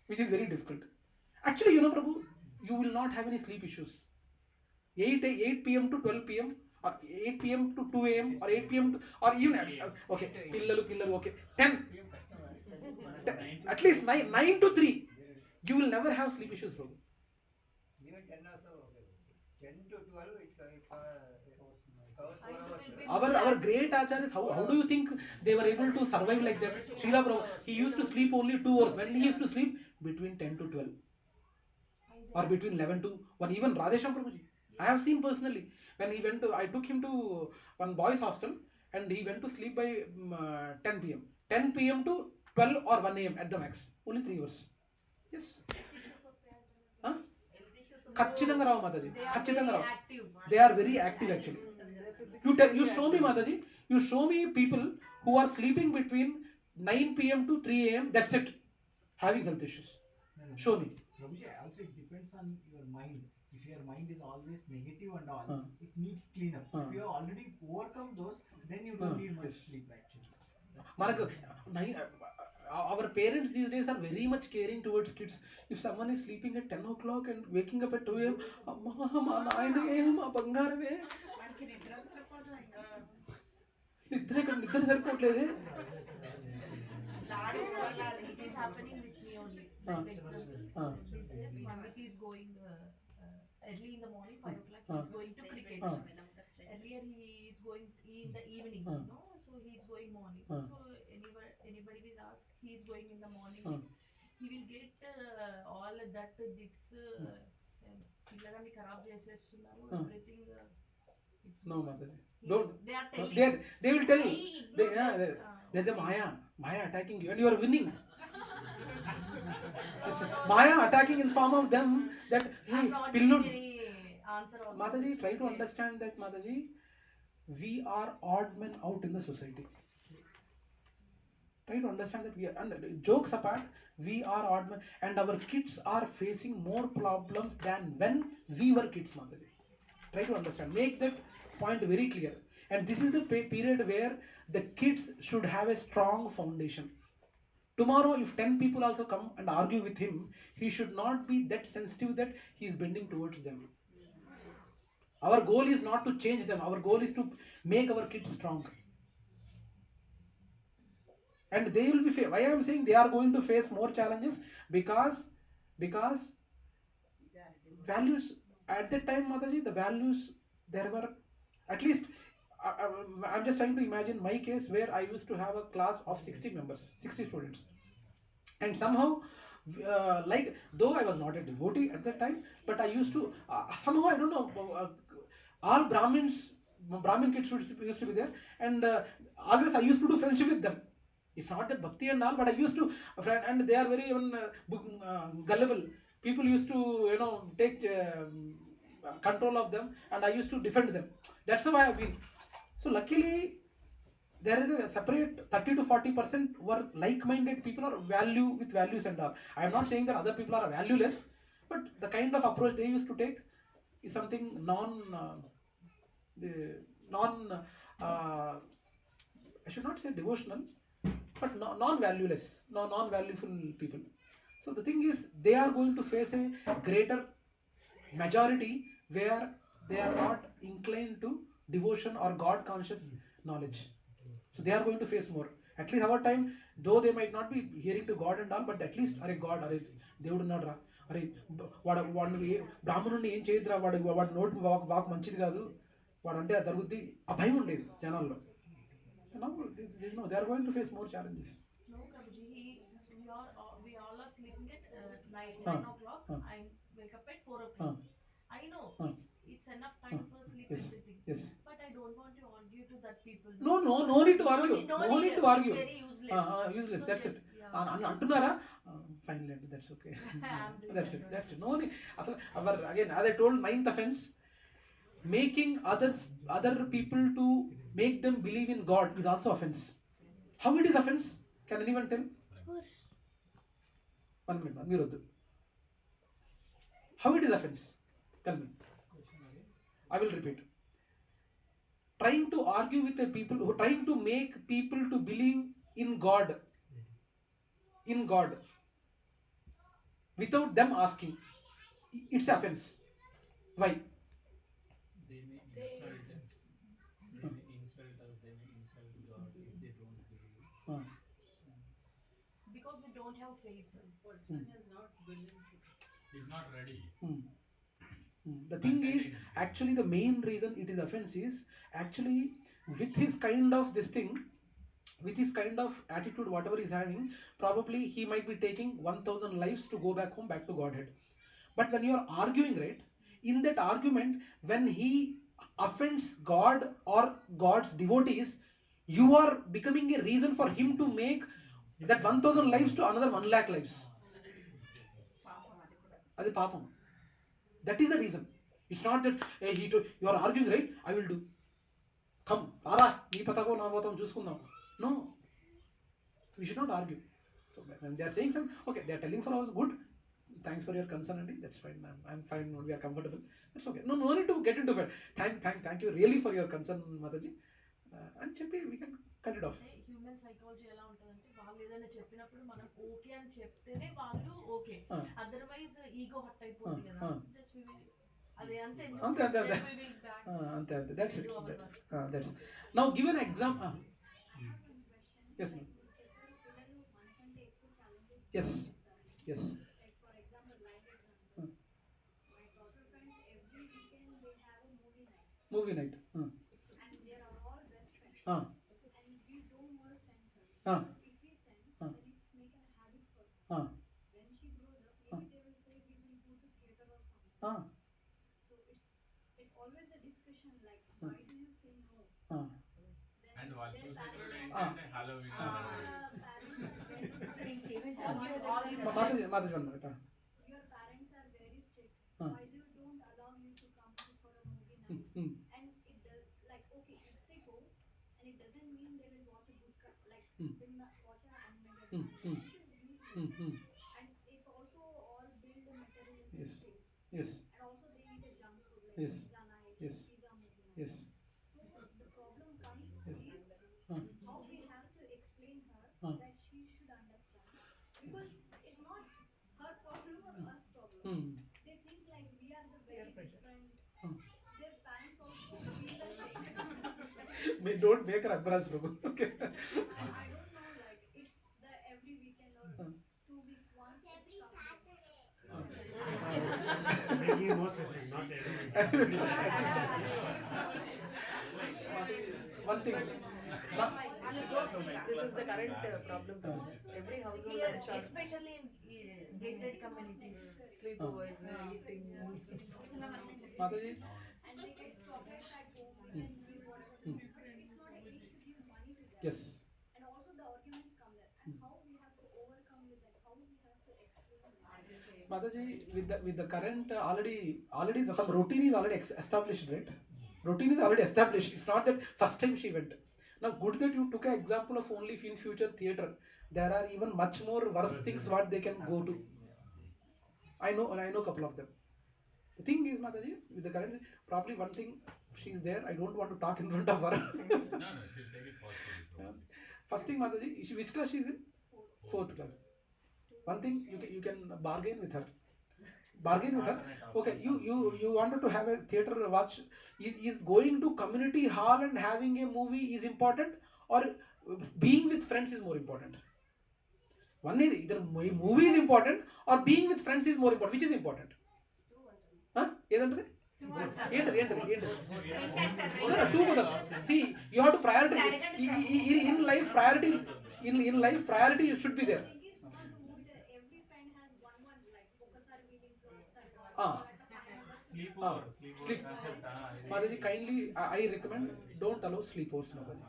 which is very difficult. Actually, Prabhu, you will not have any sleep issues. 8 p.m. to 12 p.m. or 8 p.m. to 2 a.m. or 8 p.m. to, or even okay, pillalu okay, 10, at least 9 to 3. You will never have sleep issues, Prabhu. Even 10 also, 10 to 12, it covers 4 hours. Our great acharyas, how do you think they were able to survive like that? Śrīla Prabhupāda, he used to sleep only 2 hours. When he used to sleep? Between 10 to 12. Or between 11 to 1. Even Radhesham Prabhuji, I have seen personally. When he went to, I took him to one boys hostel and he went to sleep by 10 p.m. 10 p.m. to 12 or 1 a.m. at the max. Only 3 hours. Yes. Huh? Khachitanga Rao Mataji. Khachitanga Rao. They are very active actually. You show me, Mataji. You show me people who are sleeping between 9 p.m. to 3 a.m. That's it. Having health issues. Show me. Prabhuji, also it depends on your mind. If your mind is always negative and all, it needs cleanup. If you have already overcome those, then you don't need much sleep actually. Our parents these days are very much caring towards kids. If someone is sleeping at 10 o'clock and waking up at 2 a.m., మనకి నిద్ర సరిపోదు ఇంకా. నిద్ర సరిపోవట్లేదే. It is happening with me only. Like example, these days one week is going early in the morning, 5 o'clock he is going to cricket. Earlier he is going in the evening, so he is going morning. So anybody will ask, he is going in the morning. He will get all that this పిల్లగాన్ని ఖరాబ్ చేసేస్తున్నారు, everything. No, Mataji. Don't. They are telling. They will tell. There's a Maya attacking you, and you are winning. Maya attacking in form of them that hey, Pillun. Mataji, try to understand that, Mataji. We are odd men out in the society. Try to understand that we are. And jokes apart, we are odd men, and our kids are facing more problems than when we were kids, Mataji. Try to understand. Make that point very clear. And this is the period where the kids should have a strong foundation. Tomorrow, if 10 people also come and argue with him, he should not be that sensitive that he is bending towards them. Our goal is not to change them. Our goal is to make our kids strong. And they will be why I am saying they are going to face more challenges because values at that time, Mataji, the values there were at least. I'm just trying to imagine my case where I used to have a class of 60 members, 60 students, and somehow like though I was not a devotee at that time, but I used to somehow I don't know all Brahmin kids used to be there, and always I used to do friendship with them. It's not that bhakti and all, but I used to and they are very even gullible. People used to take control of them, and I used to defend them. That's how I have been. So luckily there is a separate 30 to 40% were like-minded people or with values and all. I am not saying that other people are valueless, but the kind of approach they used to take is something I should not say devotional, but non-valueless, non-valueful people. So the thing is, they are going to face a greater majority where they are not inclined to devotion or God conscious knowledge. So they are going to face more. At least our time, though they might not be hearing to God and all, but at least are God, are దేవుడు ఉన్నాడు రా, అరే వాడు బ్రాహ్మణుడిని ఏం చేయదురా, వాడు నోటి walk మంచిది కాదు, వాడు అంటే అది జరుగుద్ది, ఆ భయం ఉండేది జనాల్లో. They are going to face more challenges. No, Prabhuji, we all are sleeping at night 9 o'clock. I wake up at 4 o'clock. I know it's enough time for sleep and everything. Yes. But I don't want to argue to that people. No need to argue. No need to argue. It's very useless. Useless. That's it. Antunara? Fine, that's okay. That's it. No need. Again, as I told, 9th offense, making other people to make them believe in God is also offense. How it is offense? Can anyone tell? Push. 1 minute, Miroddu. How it is offense? Tell me. I will repeat. Trying to argue with the people, trying to make people to believe in God, without them asking, it's offense. Why? They may insult them. They may insult us. They may insult God if they don't believe. Because they don't have faith. Person is not willing to. He's not ready. The thing is, actually the main reason it is offense is actually with his kind of this thing, with his kind of attitude, whatever he's having, probably he might be taking 1000 lives to go back home, back to Godhead. But when you are arguing, right, in that argument, when he offends God or God's devotees, you are becoming a reason for him to make that 1000 lives to another 1 lakh lives. Adi papam. That is the reason. It's not that you are arguing, right? I will do. Come, Ara, nee patako na patam chusukundam. No. We should not argue. So when they are saying something, okay, they are telling for us good. Thanks for your concern, Andy. That's fine. I'm fine. We are comfortable. That's okay. No need to get into it. Thank you really for your concern, Mataji. And చెప్పి we can cut it off. Human psychology ఎలా ఉంటుందంటే వాళ్ళు ఏదైనా చెప్పినప్పుడు మనం okay అని చెప్తేనే వాళ్ళు ఓకే, అదర్వైజ్ ఈగో హట్ అయిపోతుంది కదా. అదే అంతే. That's it. Now give an example. Yes, ma'am. Yes. Yes. Like for example, live example. My daughter friends every weekend they have a movie night. Movie night. And they are all best friends. Ah. And we don't want to send her. Ah. If we send, Ah. then it's make a habit for her. Ah. When she grows up, maybe they will say we will go to theater or something. Ah. So it's always a discussion like why do you say no? Ah. And వాళ్ళు Their చూసేది కూడా parents ఏంటంటే Halloween Mataji, one minute. your parents are very strict. Ah. Why do you don't allow you to come for a movie night? And it does like okay if they go and it doesn't mean they will watch a good like they will not watch an animated movie. Which is useless. And it's also all build a materialistic Yes. things. Yes. And also they eat a junk food like Yes. pizza night, Yes. pizza movie night. Yes. So the problem comes Yes. is how we have to explain her that she should understand because it's not her problem or us problem. They think like we are the very different. Their parents also feel the same. Don't make her embarrassed, Prabhu. Okay. I don't know like it's the every weekend or 2 weeks once. Every Saturday. Making it more specific, not every. One thing. This is the current problem. Every household Here, and child. especially in gated communities, sleepovers, eating. Mataji. And they get chocolates at home. We can give whatever. But it's not an age to give money to them. Yes. And also the arguments come there. And how we have to overcome with that. How we have to explain that. Mataji, with the current already some routine is already established, right? Routine is already established. It's not that first time she went. Now, good that you took an example of only in future theatre. There are even much more worse things what they can go to. I know a couple of them. The thing is, Mataji, with the current, probably one thing, she's there. I don't want to talk in front of her. No, she'll take it positively. First thing, Mataji, which class she is in? 4th class. One thing you can bargain with her. Okay, you wanted to have a theatre watch. Is going to community hall and having a movie is important, or being with friends is more important? One is either movie is important or being with friends is more important. Which is important? Huh? See, you have to prioritize. In life, priority should be there. Every friend has one like focus are willing to Sleepover concept. Mataji, kindly, I recommend don't allow sleepovers, Mataji.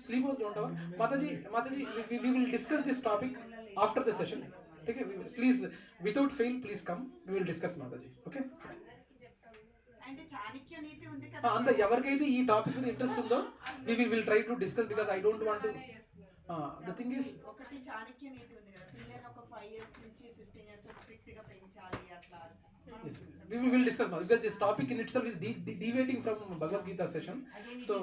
Sleepovers don't allow. Mataji, we will discuss this topic after the session. Okay, please, without fail, please come. We will discuss, Mataji. Okay. అంటే చాణక్య నీతి ఉంది కదా అంత ఎవరికైతే ఈ topic మీద interest ఉందో we will try to discuss because I don't want to. The thing is, ఒకటి చాణక్య నీతి ఉంది కదా పిల్లలు ఒక 5 years నుంచి 15 years స్ట్రిక్ట్ గా పెంచాలి అట్లా yes, we will discuss because this topic in itself is deviating from Bhagavadgita session. So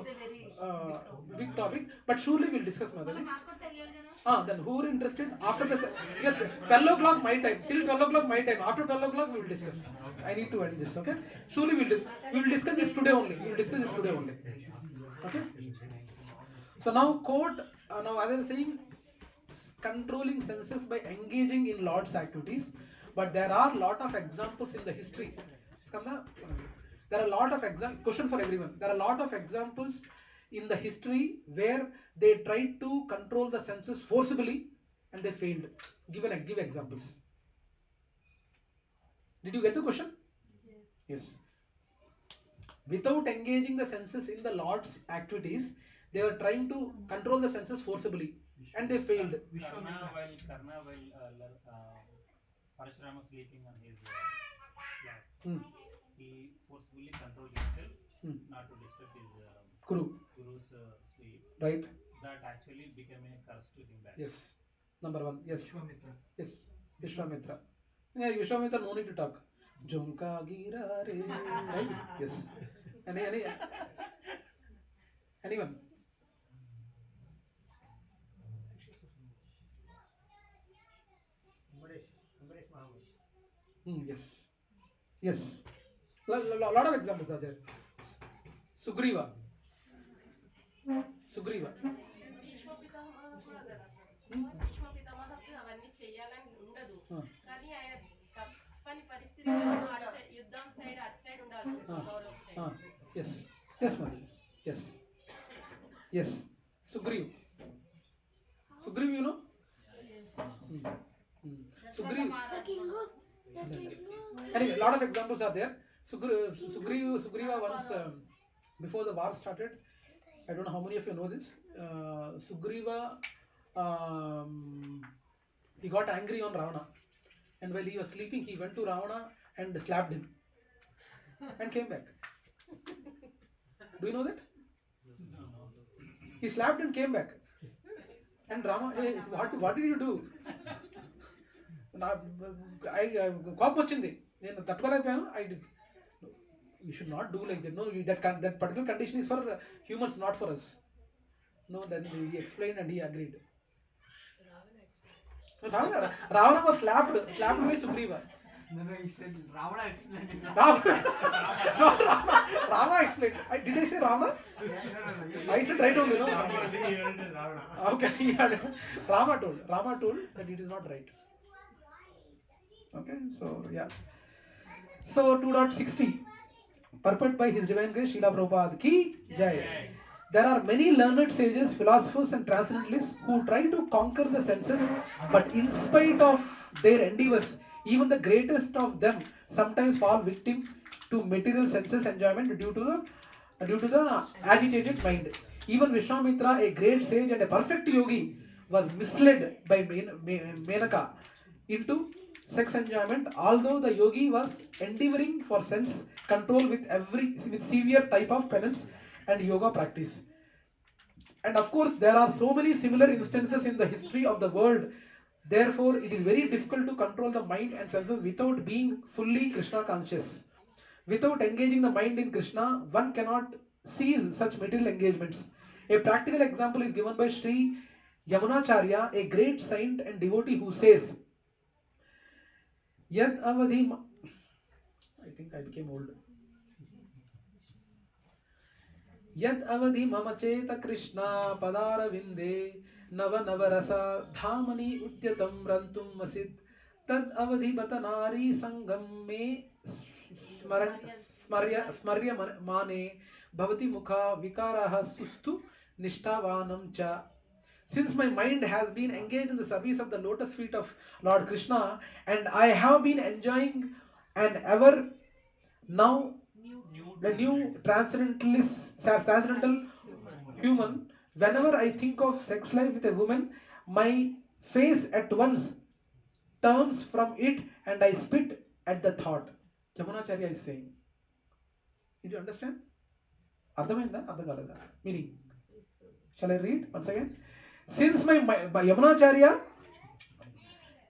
big topic, but surely we'll discuss, Mataji. మాకు తెలియాలి కదా Then who are interested after the 12 o'clock my time, till 12 o'clock my time, after 12 o'clock we will discuss. I need to end this, okay? Surely we will discuss this today only. Okay? So now quote, now as I was saying, controlling senses by engaging in Lord's activities, but there are lot of examples in the history. There are a lot of question for everyone. There are a lot of examples in the history where they tried to control the senses forcibly and they failed. Give examples. Did you get the question? Yes. Without engaging the senses in the Lord's activities, they were trying to control the senses forcibly and they failed. Karna while Parashurama sleeping on his slab, he forcefully controlled himself not to disturb his Guru's sleep. Right. That actually became a curse to him back. Yes. Number 1. Yes. Vishwamitra. Yes. Vishwamitra. Yeah, Vishwamitra, no need to talk. Jumka gira re. Right? Yes. Anyone? Yes. Lot of examples are there. Sugriva. విశ్వ పితామహ కూడా కదా విశ్వ పితామహకి అవన్నీ చెయ్యాలని ఉండదు, Ah. కానీ ఆయన తప్పని పరిస్థితిలో యుద్ధం సైడ్ అటు సైడ్ ఉండాల్సి వస్తుంది, Gaurav side. Yes. Yes, Madhu. Yes. Yes. Sugriv. Sugriv, you know? Sugriv. The king of Anyway, a lot of examples are there. Sugriva once, before the war started, I don't know how many of you know this. Sugriva, he got angry on Ravana, and while he was sleeping, he went to Ravana and slapped him, and came back. Do you know that? He slapped and came back. And Rama, hey, what did you do? కోపం వచ్చింది, నేను తట్టుకోలేకపోయాను. You should not do like that. No, that particular condition is for humans, not for us. No, then he explained and he agreed. Ravana was slapped by Sugriva. No, he said Ravana explained it. Rama explained. Did I say Rama? No. I said right only, no? Ravana. Okay, yeah. Rama told that it is not right. Okay, so yeah. So 2.60. Purport by His Divine Grace Śrīla Prabhupāda ki Jai. There are many learned sages, philosophers and transcendentalists who try to conquer the senses, but in spite of their endeavors, even the greatest of them sometimes fall victim to material senses enjoyment due to the agitated mind. Even Vishwamitra, a great sage and a perfect yogi, was misled by Menaka into sex enjoyment, although the yogi was endeavoring for sense control with severe type of penance and yoga practice. And of course, there are so many similar instances in the history of the world. Therefore, it is very difficult to control the mind and senses without being fully Krishna conscious. Without engaging the mind in Krishna, one cannot cease such material engagements. A practical example is given by Sri Yamunacharya, a great saint and devotee, who says, Yad avadhi I think I became old. Yad avadhi mama cheta Krishna padara vinde nava navarasa dhamani udyatam rantum masit tad avadhi batanari sangam me smarya mane bhavati mukha vikaraha sustu nishthavanam cha. Since my mind has been engaged in the service of the lotus feet of Lord Krishna, and I have been enjoying an ever now the new transcendental human, whenever I think of sex life with a woman, my face at once turns from it and I spit at the thought. Yamunacharya is saying. Did you understand? Ardhamainda? Ardham kaleda? Meaning. Shall I read once again? Since by Yamunacharya,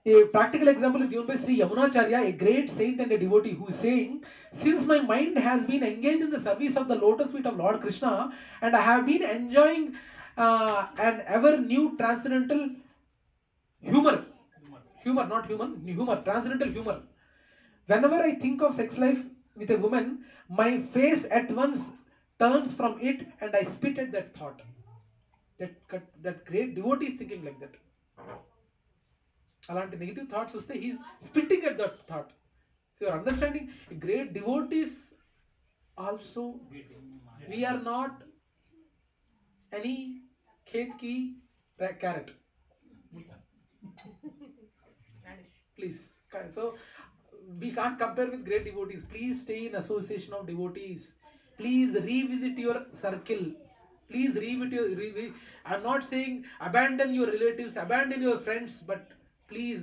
a practical example is given by Sri Yamunacharya, a great saint and a devotee, who is saying, since my mind has been engaged in the service of the lotus feet of Lord Krishna, and I have been enjoying an ever new transcendental humor, transcendental humor. Whenever I think of sex life with a woman, my face at once turns from it and I spit at that thought. That great devotee is thinking like that. Alanti negative thoughts vaste, he is spitting at that thought. So you are understanding, great devotees also, we are not any khet ki carrot. Please. So we can't compare with great devotees. Please stay in association of devotees. Please revisit your circle. Please revisit. I'm not saying abandon your relatives, abandon your friends, but please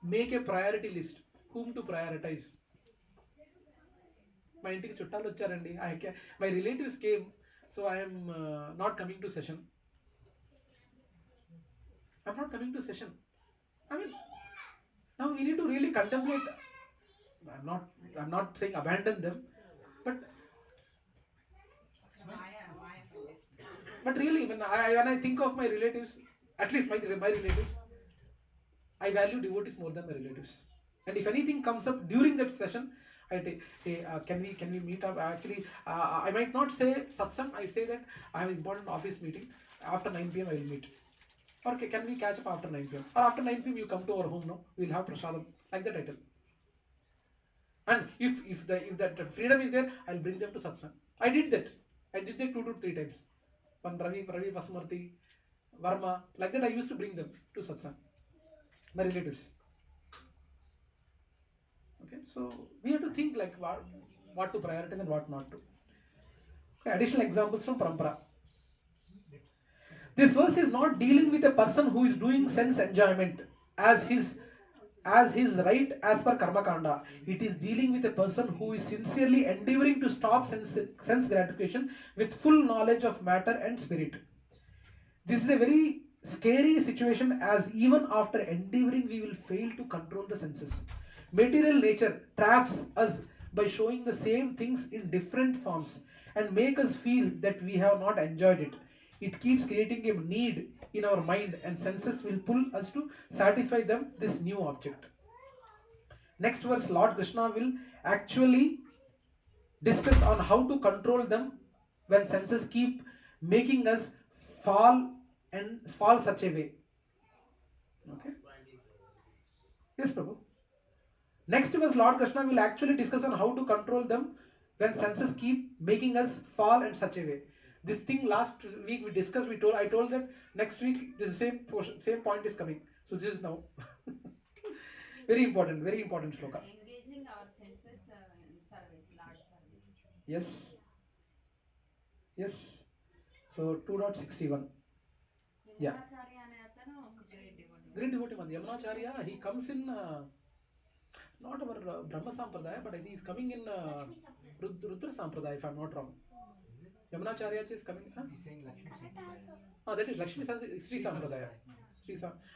make a priority list. Whom to prioritize? My ఇంటికి చుట్టాలు వచ్చారండి. My relatives came, so I am not coming to session. I'm not coming to session. I mean, now we need to really contemplate. I'm not saying abandon them, but really, when I think of my relatives, at least my relatives, I value devotees more than my relatives. And if anything comes up during that session, I say, hey, can we meet up? Actually, I might not say satsang. I say that I have an important office meeting. After 9 p.m. I will meet. Or can we catch up after 9 p.m.? Or after 9 p.m. you come to our home, no? We will have prasadam. Like that I tell. And if that freedom is there, I'll bring them to satsang. I did that 2 to 3 times. One Ravi Pasmarti, Varma, like that I used to bring them to satsang. My relatives. Okay, so we have to think like what to prioritize and what not to. Okay, additional examples from Parampara. This verse is not dealing with a person who is doing sense enjoyment as his right as per karma kanda. It is dealing with a person who is sincerely endeavoring to stop sense gratification with full knowledge of matter and spirit. This is a very scary situation, as even after endeavoring we will fail to control the senses. Material nature traps us by showing the same things in different forms and make us feel that we have not enjoyed it. It keeps creating a need in our mind, and senses will pull us to satisfy this new object. Next verse, Lord Krishna will actually discuss on how to control them when senses keep making us fall such a way. Okay? Yes, Prabhu. Next verse, Lord Krishna will actually discuss on how to control them when senses keep making us fall in such a way. This thing last week we discussed. I told that next week this same point is coming. So this is now very important shloka. Engaging our senses in service, Lord service. Yes. So 2.61. Yeah. Great devotee man. Yamunacharya, he comes in not our Brahma Sampradāya, but I think he is coming in Rudra Sampradāya, if I am not wrong. Yamunacharya is coming. He's saying Lakshmi Sampradāya. That is Lakshmi Sri Sampradāya.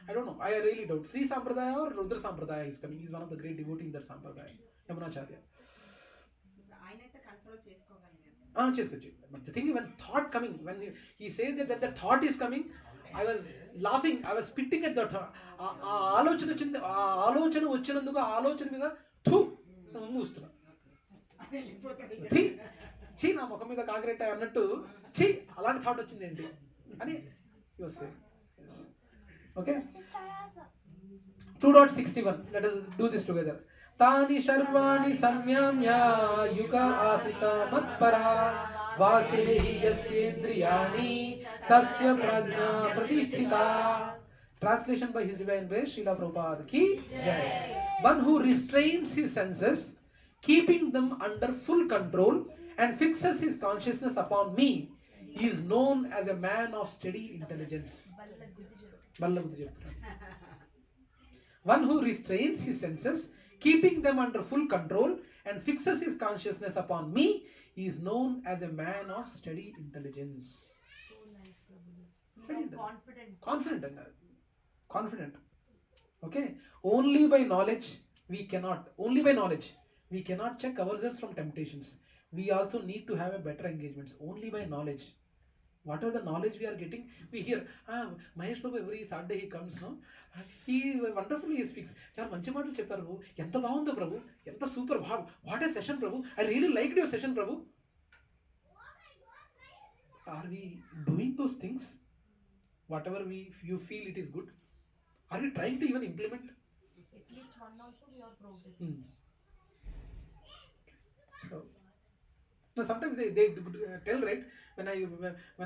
I don't know. I really doubt. Sri Sampradāya or Rudra Sampradāya is coming. He is one of the great devotees in that Sampradāya. Yamunacharya. But the thing is, when thought coming, when he says that when the thought is coming, I was laughing. I was spitting at the thought. ఆలోచన వచ్చినందుకు ఆలోచన మీద మూస్తున్నా. చీ నా ముఖం మీద concrete అన్నట్టు చీ అలాంటి థాట్ వచ్చింది ఏంటి అని okay 2.61. Let us do this together. తాని సర్వాణి సంయమ్య యుగ ఆశ్రిత మత్పరా వాసేహి యస్యేంద్రియాణి తస్య ప్రజ్ఞా ప్రతిష్ఠితా. Translation by His Divine Grace Śrīla Prabhupāda ki jai. One who restrains his senses, keeping them under full control, and fixes his consciousness upon me, is known as a man of steady intelligence. One who restrains his senses, keeping them under full control, and fixes his consciousness upon me, is known as a man of steady intelligence. Confident. Okay. Only by knowledge we cannot check ourselves from temptations. We also need to have a better engagements. Only by knowledge. Whatever the knowledge we are getting, we hear. Mahesh Prabhu every Saturday he comes, no? He wonderfully speaks. Chaar manchi maatlu chepparu. Enta baagundo Prabhu. Enta super. What a session, Prabhu. I really liked your session, Prabhu. Are we doing those things? Whatever you feel it is good. Are you trying to even implement? At least one also we are progressing. So sometimes they tell, right, when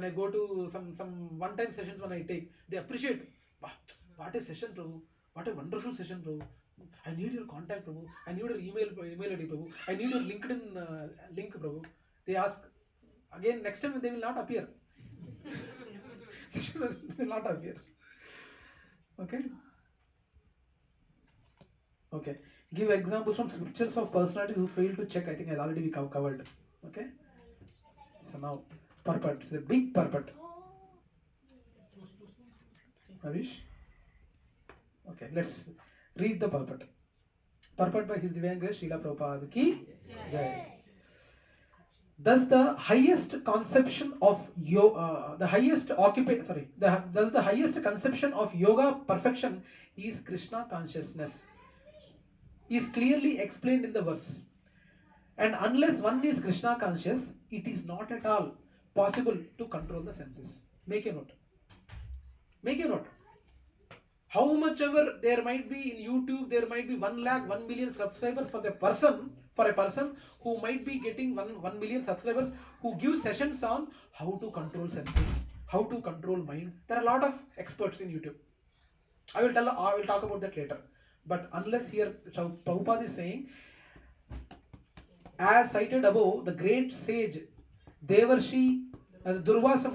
I go to some one-time sessions when I take, they appreciate. What a session, Prabhu. What a wonderful session, Prabhu. I need your contact, Prabhu. I need your email ID, Prabhu. I need your LinkedIn link, Prabhu. They ask again. Next time they will not appear. Session will not appear. Okay. Give examples from scriptures of personalities who failed to check. I think I already we covered. Okay. So now purport. It's a big purport. Avish. Okay. Let's read the purport. Purport by His Divine Grace Śrīla Prabhupāda ki jai. Thus the highest conception of the highest conception of yoga perfection is Krishna consciousness, is clearly explained in the verse. And unless one is Krishna conscious, it is not at all possible to control the senses. Make a note. How much ever there might be in YouTube, there might be 1 lakh, 1 million subscribers for a person who might be getting 1 million subscribers, who gives sessions on how to control senses, how to control mind. There are a lot of experts in YouTube. I will talk about that later. But unless here Prabhupada is saying, as cited above, the great sage Devarshi Durvasa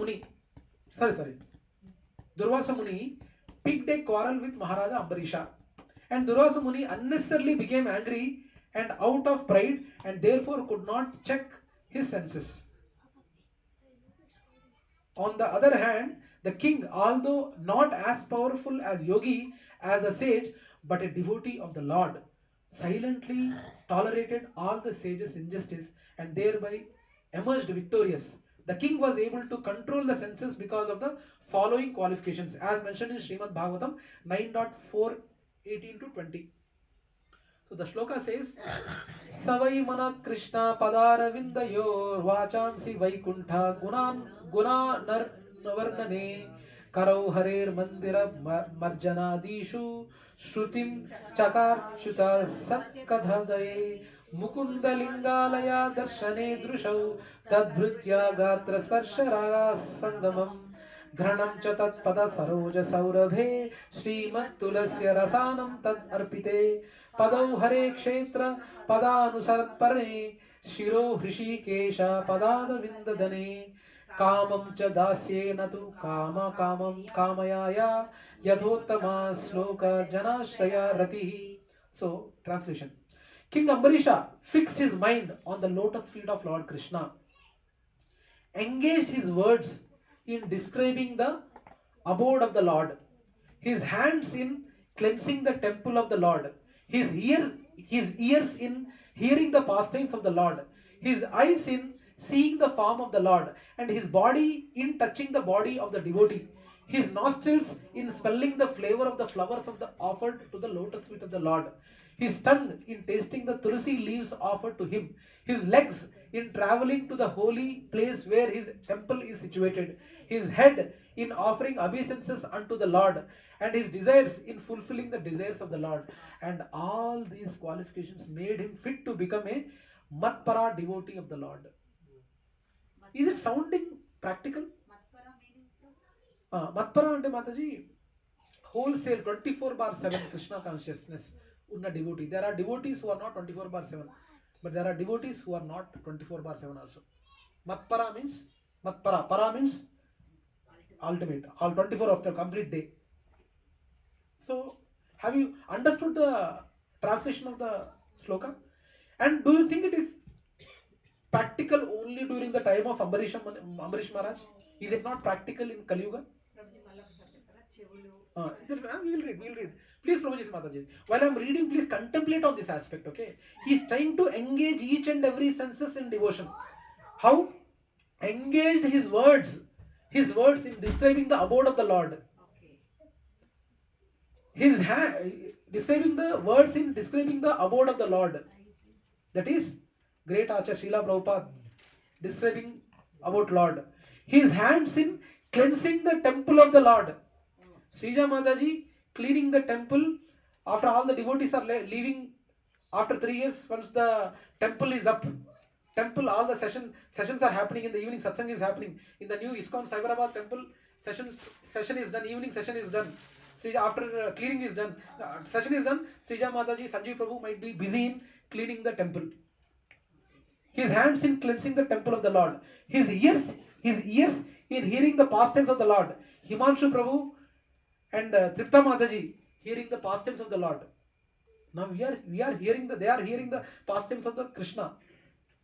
Muni picked a quarrel with Maharaja Ambarisha, and Durvasa Muni unnecessarily became angry and out of pride, and therefore could not check his senses. On the other hand, the king, although not as powerful as yogi, as the sage, but a devotee of the Lord, silently tolerated all the sages' injustice and thereby emerged victorious. The king was able to control the senses because of the following qualifications, as mentioned in Srimad Bhagavatam 9.4, 18 to 20. So the shloka says, Savai mana Krishna padara vindayor vachamsi vaikuntha guna navarnane karau harer mandira marjanadishu shrutim chakar satkadhadaye mukunda lingalaya darshane drushau tadbhrutya gatra sparshara sangamam घृणं च तत्पद सरोज सौरभे श्रीमत् तुलस्य रसानं तद अर्पिते पदौ हरे क्षेत्र पदानुसरत्परे शिरो हृषिकेश पदारविन्ददने कामं च दास्येन तु कामं कामयाय यथोत्तमा श्लोक जनाश्रया रतिः. So translation: King Ambarisha fixed his mind on the lotus feet of Lord Krishna, engaged his words in describing the abode of the Lord, his hands in cleansing the temple of the Lord, his ears in hearing the pastimes of the Lord, his eyes in seeing the form of the Lord, and his body in touching the body of the devotee, his nostrils in smelling the flavor of the flowers of the offered to the lotus feet of the Lord, his tongue in tasting the tulsi leaves offered to him, his legs in traveling to the holy place where his temple is situated, his head in offering obeisances unto the Lord, and his desires in fulfilling the desires of the Lord. And all these qualifications made him fit to become a Matpara devotee of the Lord. Is it sounding practical? Matpara ante Mataji, wholesale 24/7 Krishna consciousness unna devotee. There are devotees who are not 24/7, but there are devotees who are not 24/7 also. Matpara means para means ultimate, all 24 of the complete day. So, have you understood the translation of the shloka? And do you think it is practical only during the time of Ambarish Maharaj? Is it not practical in Kali Yuga? We will read. Please, Prabhuji Mataji, while I am reading, please contemplate on this aspect, okay? He is trying to engage each and every senses in devotion. How? Engaged his words in describing the abode of the Lord. His describing the words in describing the abode of the Lord. That is great Acharya Śrīla Prabhupāda describing about Lord. His hands in cleansing the temple of the Lord. Srija Mataji cleaning the temple after all the devotees are leaving after 3 years. Once the temple is up, all the sessions are happening in the evening. Satsang is happening in the new ISKCON Cyberabad temple. Session is done. Evening session is done. After cleaning is done, session is done. Srija Mataji, Sanjeev Prabhu might be busy in cleaning the temple. His hands in cleansing the temple of the Lord. His ears in hearing the pastimes of the Lord. Himanshu Prabhu and Tripta Mataji hearing the pastimes of the Lord. Now they are hearing the pastimes of the Krishna.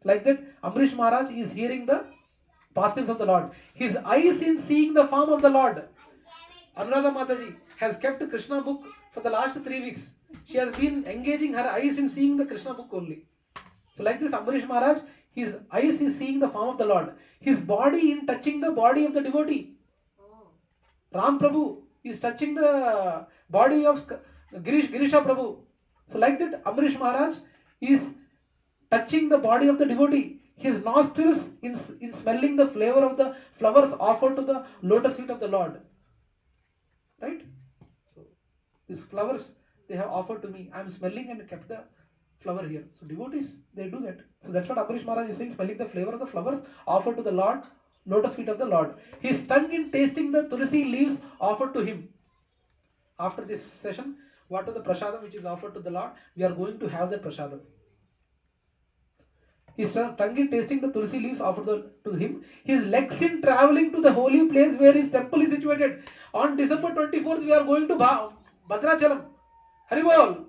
Like that, Amrish Maharaj is hearing the pastimes of the Lord. His eyes in seeing the form of the Lord. Anuradha Mataji has kept the Krishna book for the last 3 weeks. She has been engaging her eyes in seeing the Krishna book only. So like this, Amrish Maharaj, his eyes is seeing the form of the Lord. His body in touching the body of the devotee. Ram Prabhu is touching the body of Girisha Prabhu. So like that, Amrish Maharaj is touching the body of the devotee. His nostrils in smelling the flavor of the flowers offered to the lotus feet of the Lord. Right? So these flowers they have offered to me. I am smelling and kept the flower here. So devotees, they do that. So that's what Ambarish Maharaj is saying, smelling the flavor of the flowers offered to the Lord, lotus feet of the Lord. His tongue in tasting the tulsi leaves offered to him. After this session, what are the prasadam which is offered to the Lord? We are going to have that prasadam. His tongue in tasting the tulsi leaves offered to him. His legs in traveling to the holy place where his temple is situated. On December 24th, we are going to Bhadrachalam. Haribol.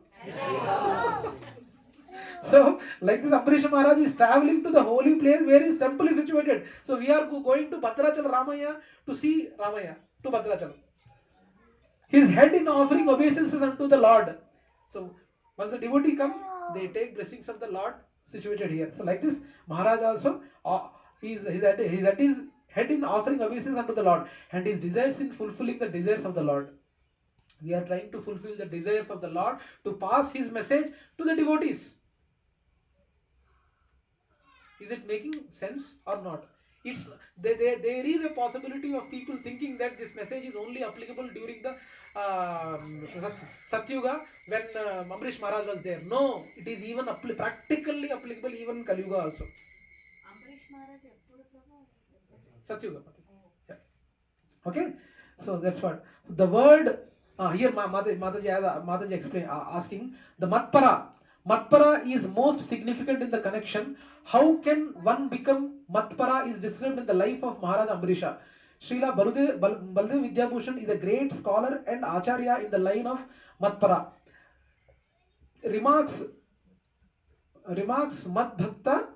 So, like this, Ambarish Maharaj is traveling to the holy place where his temple is situated. So, we are going to Bhadrachalam Ramaya to see Ramaya, to Bhadrachalam. His head in offering obeisances unto the Lord. So, once the devotee comes, they take blessings of the Lord situated here. So, like this, Maharaj also, his head in offering obeisances unto the Lord, and his desires in fulfilling the desires of the Lord. We are trying to fulfill the desires of the Lord to pass his message to the devotees. Is it making sense or not? There is a possibility of people thinking that this message is only applicable during the Satyuga when Ambarish Maharaj was there. No, it is even practically applicable even in Kali Yuga also. Ambarish Maharaj Satyuga. Yeah. Okay, so that's what the word here. Mataji explain asking the Matpara. Matpara is most significant in the connection. How can one become Matpara is described in the life of Maharaj Ambarisha. Śrīla Baldev Vidyabhushan is a great scholar and Acharya in the line of Matpara. Remarks Madbhakta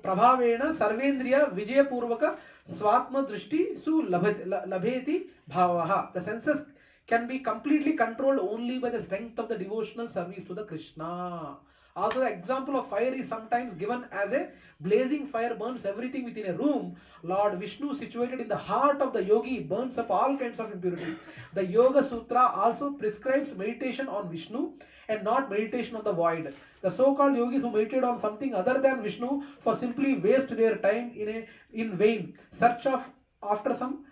Prabhavena Sarvendriya Vijayapurvaka Swatma Drishti Su Labheti Bhavaha. The senses can be completely controlled only by the strength of the devotional service to the Krishna. Also, the example of fire is sometimes given as a blazing fire burns everything within a room. Lord Vishnu, situated in the heart of the yogi, burns up all kinds of impurities. The Yoga Sutra also prescribes meditation on Vishnu and not meditation on the void. The so-called yogis who meditate on something other than Vishnu for simply waste their time in vain search after some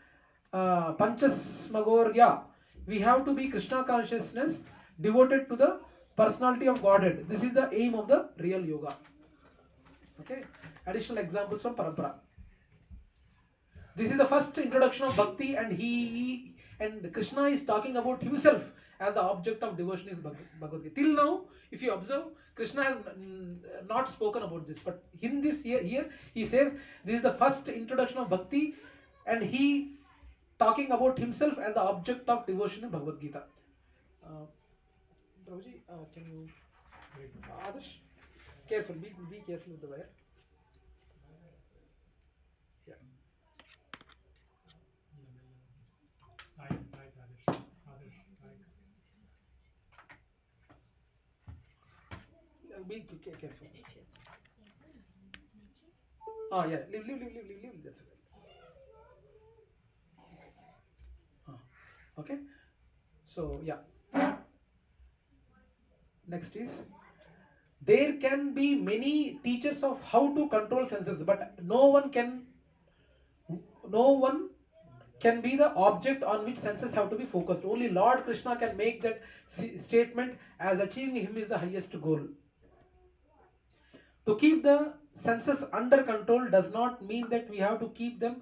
Panchasmagorya. We have to be Krishna consciousness devoted to the personality of Godhead. This is the aim of the real yoga. Okay. Additional examples from Parampara. This is the first introduction of bhakti, and Krishna is talking about himself as the object of devotion is Bhagavad-gita. Till now, if you observe, Krishna has not spoken about this, but in this here he says this is the first introduction of bhakti, and he talking about himself as the object of devotion in Bhagavad-gita. Prabhuji, can you Adarsh, careful, be careful with the wire. Yeah. Right, Adarsh. Be careful. Yeah, leave, that's okay. Okay, so yeah. Next is, there can be many teachers of how to control senses, but no one can be the object on which senses have to be focused. Only Lord Krishna can make that statement, as achieving him is the highest goal. To keep the senses under control does not mean that we have to keep them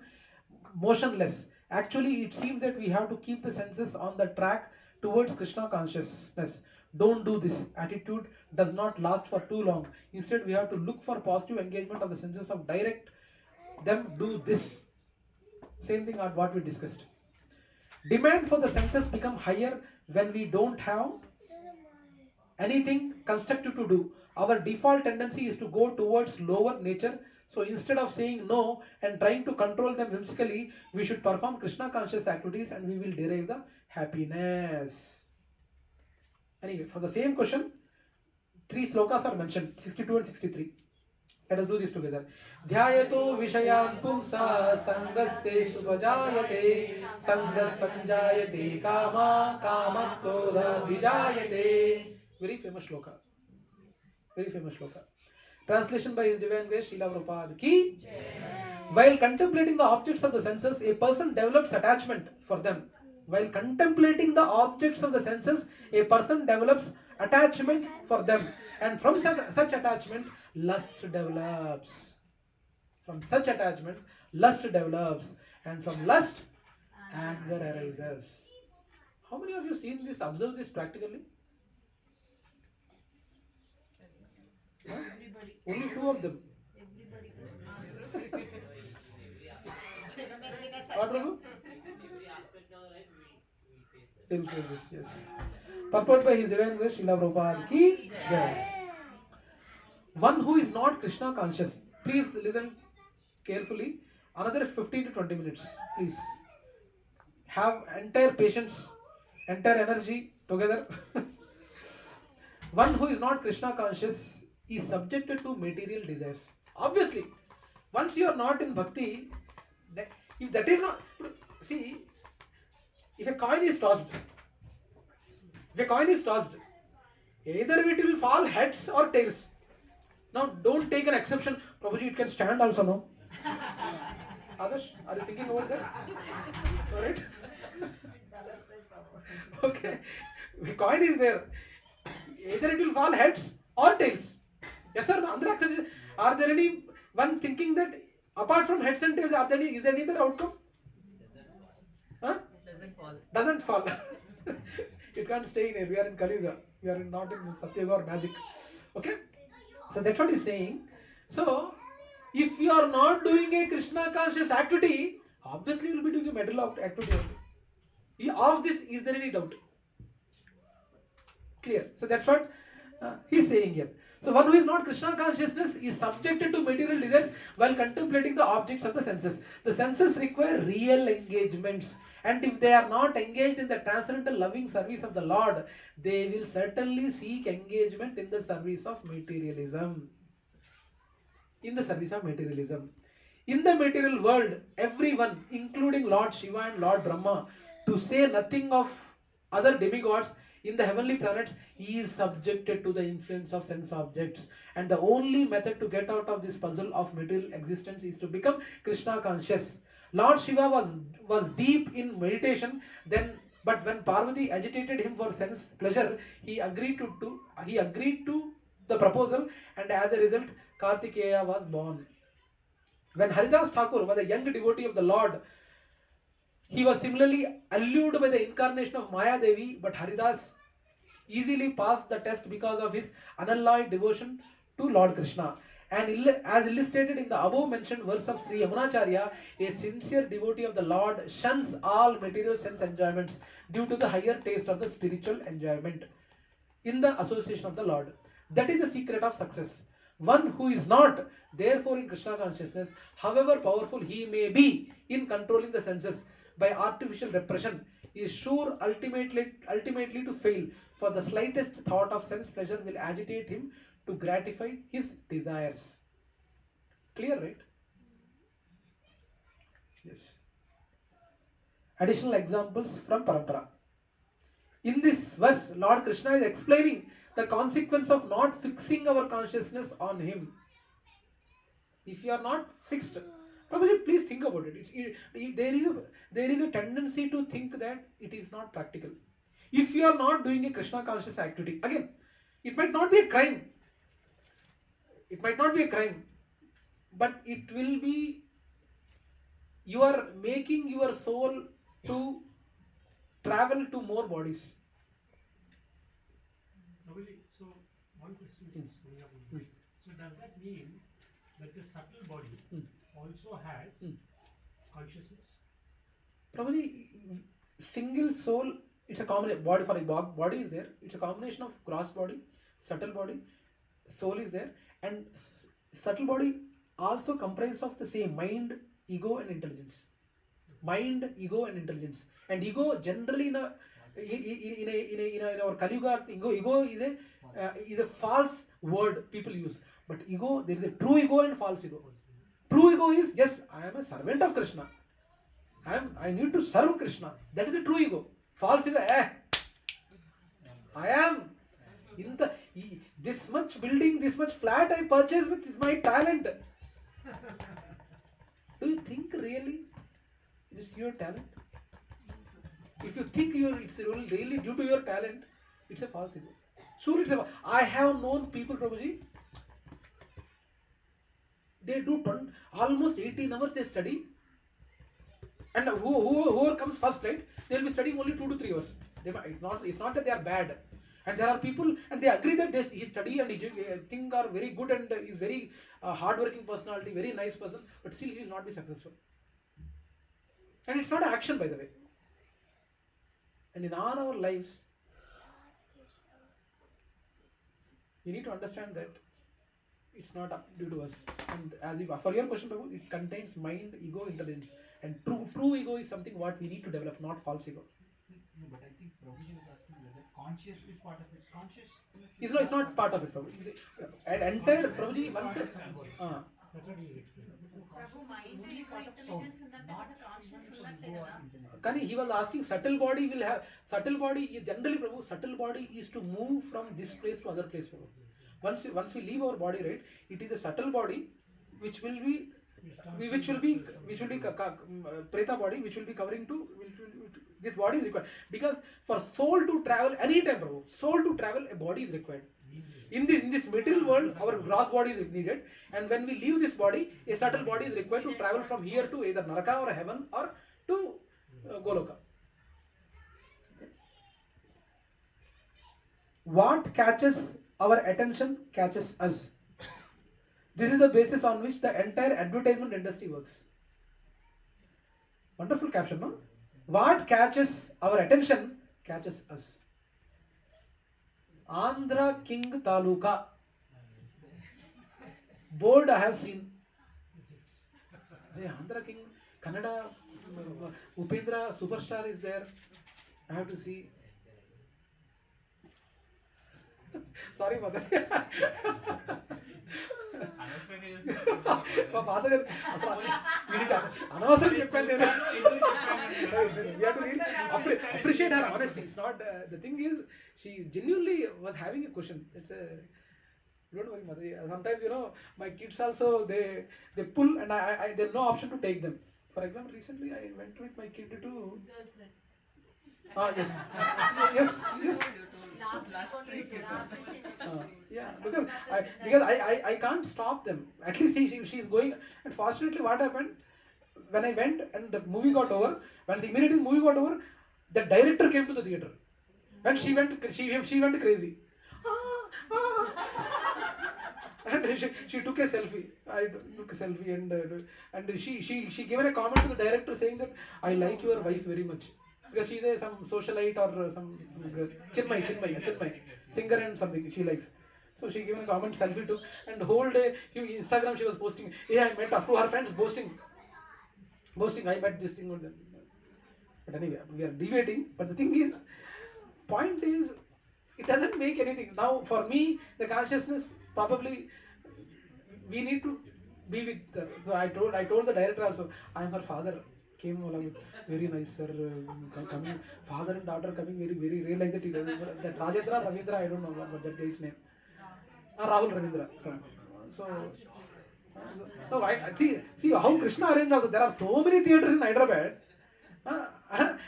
motionless. Actually, it seems that we have to keep the senses on the track towards Krishna consciousness. Don't do this. Attitude does not last for too long. Instead, we have to look for positive engagement of the senses, of direct them do this. Same thing as what we discussed. Demand for the senses become higher when we don't have anything constructive to do. Our default tendency is to go towards lower nature. So instead of saying no and trying to control them whimsically, we should perform Krishna conscious activities and we will derive the happiness. Anyway, for the same question, 3 slokas are mentioned, 62 and 63. Let us do this together. Dhyayato vishayan pumsa sangaste subhajayate sangas sanjayate kama kama krodha vijayate. Very famous shloka. Very famous shloka. Translation by His Divine Grace Śrīla Prabhupāda ki. While contemplating the objects of the senses, a person develops attachment for them. While contemplating the objects of the senses, a person develops attachment for them. And from such attachment, lust develops. From such attachment, lust develops. And from lust, anger arises. How many of you seen this, observed this practically? Huh? Everybody. Only 2 of them. Everybody. What, Prabhu? Every aspect of our life we face that. Will face this, yes. Purport by His Divine Grace, Śrīla Prabhupāda ki jai. One who is not Krishna conscious, please listen carefully. Another 15 to 20 minutes, please. Have entire patience, entire energy together. One who is not Krishna conscious is subjected to material desires. Obviously, once you are not in bhakti, if that is not, see, if a coin is tossed, either it will fall heads or tails. Now, don't take an exception. Prabhuji, it can stand also, no? Adarsh, are you thinking over that? Alright? Okay. The coin is there. Either it will fall heads or tails. Yes or no? Are there any one thinking that apart from heads and tails, is there any other outcome? Huh? Doesn't fall. It can't stay in here. We are in Kali Yuga. We are not in Satya or magic. Okay? So that's what he's saying. So, if you are not doing a Krishna conscious activity, obviously you will be doing a material activity. Of this, is there any doubt? Clear. So that's what he's saying here. So one who is not Krishna consciousness is subjected to material desires while contemplating the objects of the senses. The senses require real engagements, and if they are not engaged in the transcendental loving service of the Lord, they will certainly seek engagement in the service of materialism. In the service of materialism. In the material world, everyone, including Lord Shiva and Lord Brahma, to say nothing of other demigods in the heavenly planets, he is subjected to the influence of sense objects. And the only method to get out of this puzzle of material existence is to become Krishna conscious. Lord Shiva was deep in meditation, but when Parvati agitated him for sense pleasure, he agreed to the proposal, and as a result, Kartikeya was born. When Haridas Thakur was a young devotee of the Lord, he was similarly allured by the incarnation of Maya Devi, but Haridas easily passed the test because of his unalloyed devotion to Lord Krishna. And as illustrated in the above mentioned verse of Sri Yamunacharya, a sincere devotee of the Lord shuns all material sense enjoyments due to the higher taste of the spiritual enjoyment in the association of the Lord. That is the secret of success. One who is not, therefore, in Krishna consciousness, however powerful he may be in controlling the senses by artificial repression, is sure ultimately to fail, for the slightest thought of sense pleasure will agitate him to gratify his desires. Clear, right? Yes. Additional examples from Parampara. In this verse, Lord Krishna is explaining the consequence of not fixing our consciousness on him. If you are not fixed, probably please think about it. There is a tendency to think that it is not practical. If you are not doing a Krishna conscious activity, again, it might not be a crime. It might not be a crime, but it will be, you are making your soul to travel to more bodies. Prabhuji, so one question which is coming up in mind. So does that mean that the subtle body also has consciousness? Probably single soul, it's a combination. Body is there. It's a combination of gross body, subtle body, soul is there, and subtle body also comprises of the same mind, ego, and intelligence. Mind, ego, and intelligence. And ego generally in our Kali Yuga, ego is a false word people use. But ego, there is a true ego and false ego. True ego is, yes, I am a servant of Krishna. I need to serve Krishna. That is the true ego. False ego, I am in this much building, this much flat I purchased with my talent. really it's your talent? If you think it's really due to your talent, it's a false ego. Surely it's a. I have known people, Prabhuji. They do almost 18 hours they study, and whoever comes first, right? They will be studying only 2 to 3 hours. It's not that they are bad, and there are people and they agree that he study and he think are very good and is very hardworking personality, very nice person, but still he will not be successful. And it's not an action, by the way. And in all our lives, we need to understand that it's not up due to us. And as if, for your question, Prabhu, it contains mind, ego, intelligence. And true ego is something what we need to develop, not false ego. No, but I think Prabhuji was asking whether conscious is part of it. Consciousness It's not part of it, Prabhu. An entire Prabhuji once. That's what he explained. Prabhu mind ఎక్కువ intelligence ఉందంటే కదా conscious ఉన్నట్టే కదా. Kani, he was asking subtle body is generally, Prabhu, subtle body is to move from this place to other place, Prabhu. Once we leave our body, right, it is a subtle body which will be preta body, which will be covering to this body is required, because for soul to travel anytime, Prabhu, soul to travel, a body is required. In this material world, our gross body is needed, and when we leave this body, a subtle body is required to travel from here to either Naraka or heaven or to Goloka. Okay. What catches our attention catches us. This is the basis on which the entire advertisement industry works. Wonderful caption, no? What catches our attention catches us. Andhra King Taluka. Board I have seen. Hey, Andhra King, Kannada, Upendra Superstar is there. I have to see. Sorry, mother. మా father అసలు అనవసరం చెప్పాను నేను. We have to really appreciate her honesty. It's not the thing is she genuinely was having a question. It's a don't worry, mother. Sometimes my kids also they pull and I there's no option to take them. For example, recently I went with my kid to Girlfriend. yes. Yeah, because I can't stop them. At least she's going. And fortunately, what happened when I went and the movie got over? Once immediately the movie got over, the director came to the theater, and she went crazy. And she took a selfie. I took a selfie and she given a comment to the director saying that I like your wife very much. Because she's some socialite or some Chinmay, singer and something she likes. So she given a comment, selfie too, and the whole day Instagram she was posting. Yeah, I met up to her friends boasting. I met this thing. But anyway, we are debating. But the thing is, point is, it doesn't make anything. Now for me, the consciousness probably we need to be with. So I told the director also, I am her father. Came along with very nice sir, coming father and daughter coming very real like that. That Rajendra Ravindra, I don't know what that guy's name. Rahul Ravindra. So no, I see how Krishna arranged also. There are so many theaters in Hyderabad,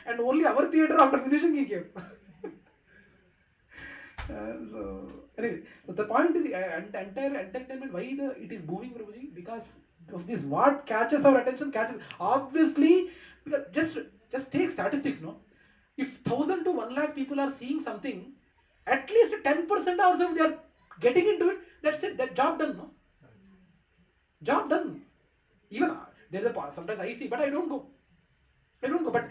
and only our theater after finishing he came. So anyway, so the point is the entire entertainment. Why it is booming, Prabhuji? Because of this, what catches our attention catches obviously, because just take statistics, no? If 1,000 to 1 lakh people are seeing something, at least 10% also if they are getting into it, that's it, that job done, no? Job done. Even there's a part sometimes I see, but I don't go. But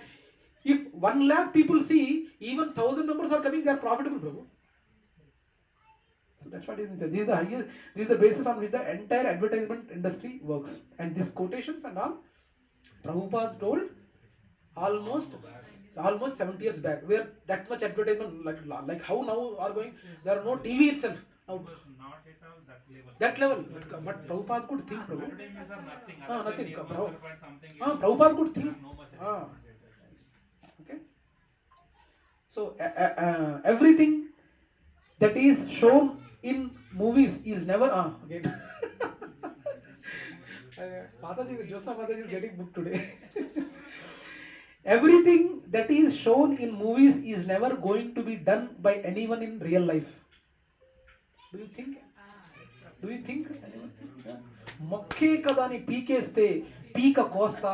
if 1 lakh people see, even 1,000 numbers are coming, they are profitable, Prabhu. So that's what is this is the highest. This is the basis on which the entire advertisement industry works. And these quotations and all, Prabhupada told almost 70 years back, where that much advertisement like how now are going. There are no TV itself. Now, It was not at all that level. But Prabhupada could think, Prabhu. Advertisements are nothing. Nothing. Something. Prabhupada could think. No much Okay. So everything that is shown in movies is never again. Mataji, Joseph Mataji is getting booked today. Everything that is shown in movies is never going to be done by anyone in real life. Do you think? Do you think? మొక్కే కదా అని పీకేస్తే పీక కోస్తా.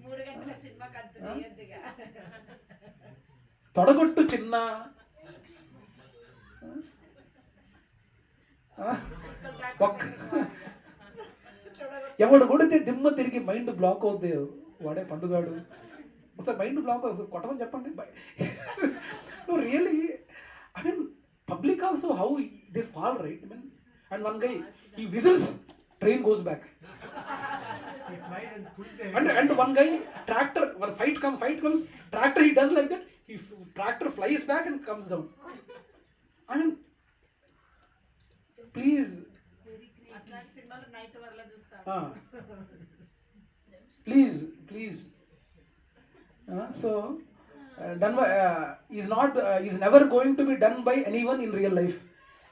3 గంటల cinema కంత తీయద్దుగా. తొడగొట్టు చిన్న ఎవడు కొడితే దిమ్మ తిరిగి మైండ్ బ్లాక్ అవుద్ది వాడే పండుగాడు. ఒకసారి మైండ్ బ్లాక్ అవుతుంది కొట్టమని చెప్పండి. No, really, I mean, public also how they fall, right? I mean, and one guy, he whistles, train goes back. And one guy, tractor, when fight comes, tractor he does like that, tractor flies back and comes down. I mean, please. అట్లాంటి సినిమాలు night వరలా చూస్తాం. Please. So, is never going to be done by anyone in real life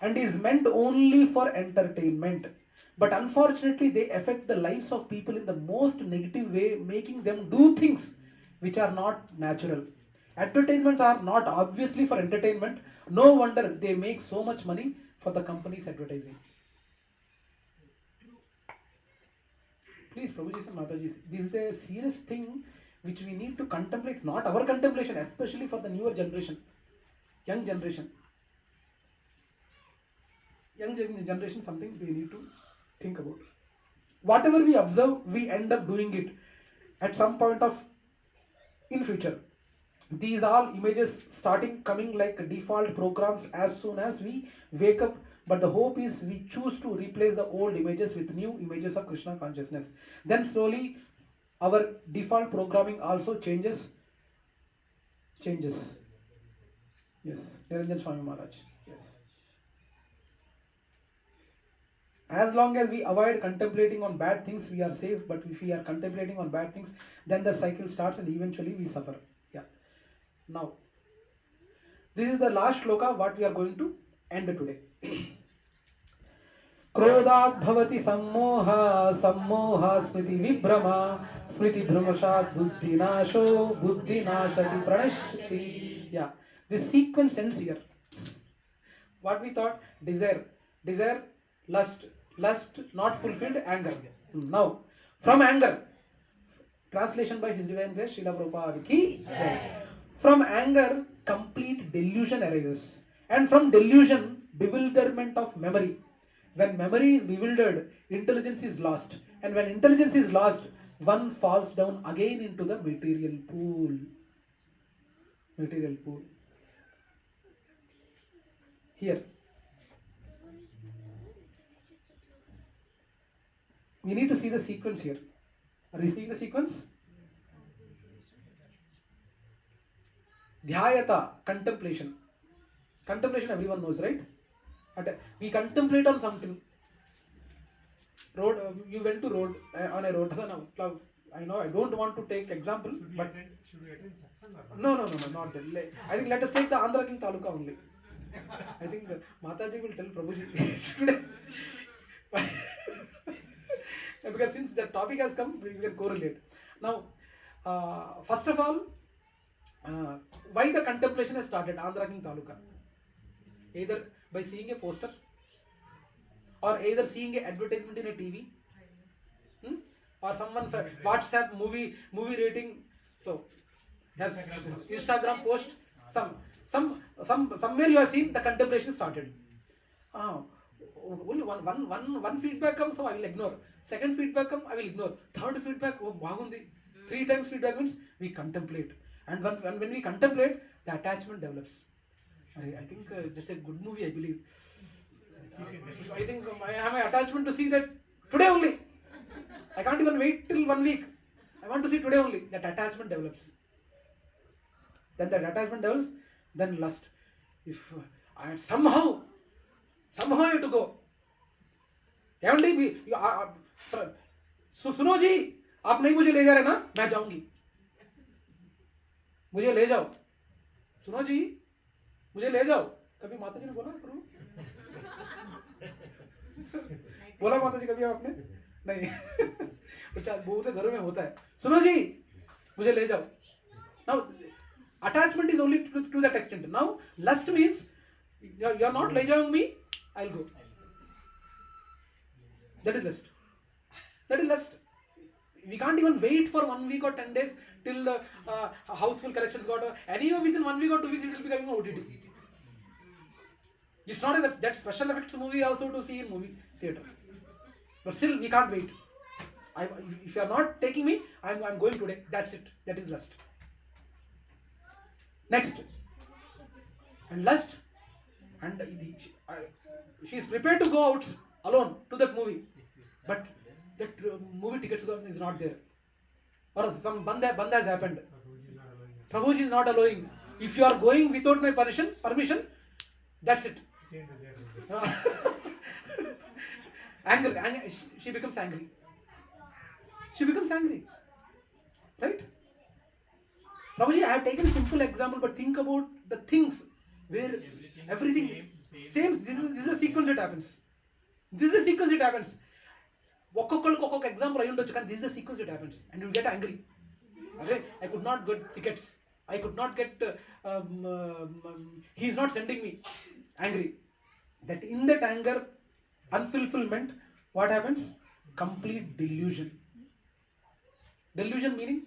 and is meant only for entertainment. But unfortunately, they affect the lives of people in the most negative way, making them do things which are not natural. Advertisements are not obviously for entertainment. No wonder they make so much money for the companies advertising. Please, Prabhuji and Mataji, this is a serious thing which we need to contemplate. It's not our contemplation, especially for the newer generation, young generation. Young generation, something we need to think about. Whatever we observe, we end up doing it at some point of in future. These all images starting coming like default programs as soon as we wake up. But the hope is we choose to replace the old images with new images of Krishna consciousness. Then slowly our default programming also changes. Yes, Niranjan Swami Maharaj. Yes. As long as we avoid contemplating on bad things, we are safe. But if we are contemplating on bad things, then the cycle starts and eventually we suffer. Yeah. Now, this is the last shloka what we are going to end today. क्रोधात् भवति सम्मोहा सम्मोहा स्मृति विभ्रमा स्मृति भ्रमशात् बुद्धिनाशो बुद्धिनाशति प्रणश्यति. Yeah, this sequence ends here. What we thought, desire, lust not fulfilled, anger. Now from anger, translation by His Divine Grace Śrīla Prabhupāda ki jai. From anger complete delusion arises, and from delusion bewilderment of memory. When memory is bewildered, intelligence is lost, and when intelligence is lost, one falls down again into the material pool. Here we need to see the sequence here. Are you seeing the sequence? Dhyayata, contemplation. Contemplation everyone knows, right? We contemplate on something. Road, you went to road on a road. I know I don't want to take example, Should we attend satsang or no, not that. I think let us take the Andhra King Taluka only. I think Mataji will tell Prabhuji today. Because since the topic has come, we can correlate. Now, first of all, why the contemplation has started, Andhra King Taluka? Either by seeing a poster or either seeing an advertisement in a TV, or someone WhatsApp movie rating. So, yes, Instagram post, somewhere you have seen the contemplation started. Only one feedback comes, so I will ignore. Second feedback comes, I will ignore. Third feedback, oh bagundi. 3 times feedback means we contemplate, and when we contemplate, the attachment develops. I think that's a good movie, I believe. I think I have my attachment to see that today only. I can't even wait till 1 week. I want to see today only. That attachment develops. Then that attachment develops, then lust. If I somehow I have to go. सुनो जी, आप नहीं मुझे ले जा रहे ना, मैं जाऊंगी. मुझे ले जाओ. सुनो जी, मुझे ले जाओ. कभी माता जी ने बोला प्रभु? बोला माता जी कभी आपने? नहीं. अच्छा बहुत से घरों में होता है. सुनो जी, मुझे ले जाओ. Now attachment is only to that extent. Now lust means you are not lejaing me, I'll go. That is lust. That is lust. We can't even wait for 1 week or 10 days till the houseful collections got over. Anyway, within 1 week or 2 weeks, it will be coming on OTT. It's not that special effects movie also to see in movie theater. But still, we can't wait. If you are not taking me, I'm going today. That's it. That is lust. Next. And lust. And she is prepared to go out alone to that movie. But that movie tickets is not there. Or some banda has happened. Prabhuji is not allowing. If you are going without my permission, that's it. Anger. She becomes angry. She becomes angry. Right? Prabhuji, I have taken a simple example, but think about the things where everything same. This is a sequence that happens. This is a sequence that happens. ఒక్కొక్క example అయి ఉండొచ్చు కానీ this is the sequence it happens and you get angry. అరే I could not get tickets, I could not get, he is not sending me, angry. That in that anger unfulfillment what happens? Complete delusion. Delusion meaning?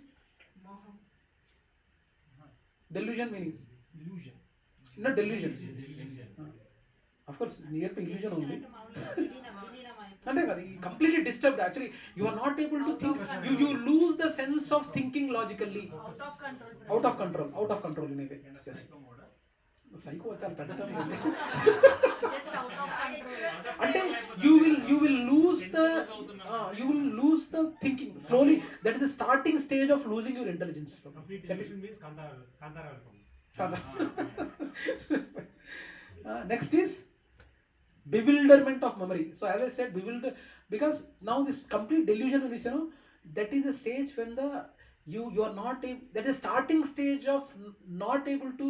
Delusion meaning not delusion. Of course near to illusion only. అంటే కదా completely disturbed. Actually you are not able to think. You lose the sense of thinking logically. Out of control in a way. Yes. Psycho చాలా పెద్ద term అండి. అంటే you will lose the thinking slowly. That is the starting stage of losing your intelligence. Complete delusion means kantara. Next is bewilderment of memory. So as I said, because now this complete delusion is, that is a stage when you are not able, that is starting stage of not able to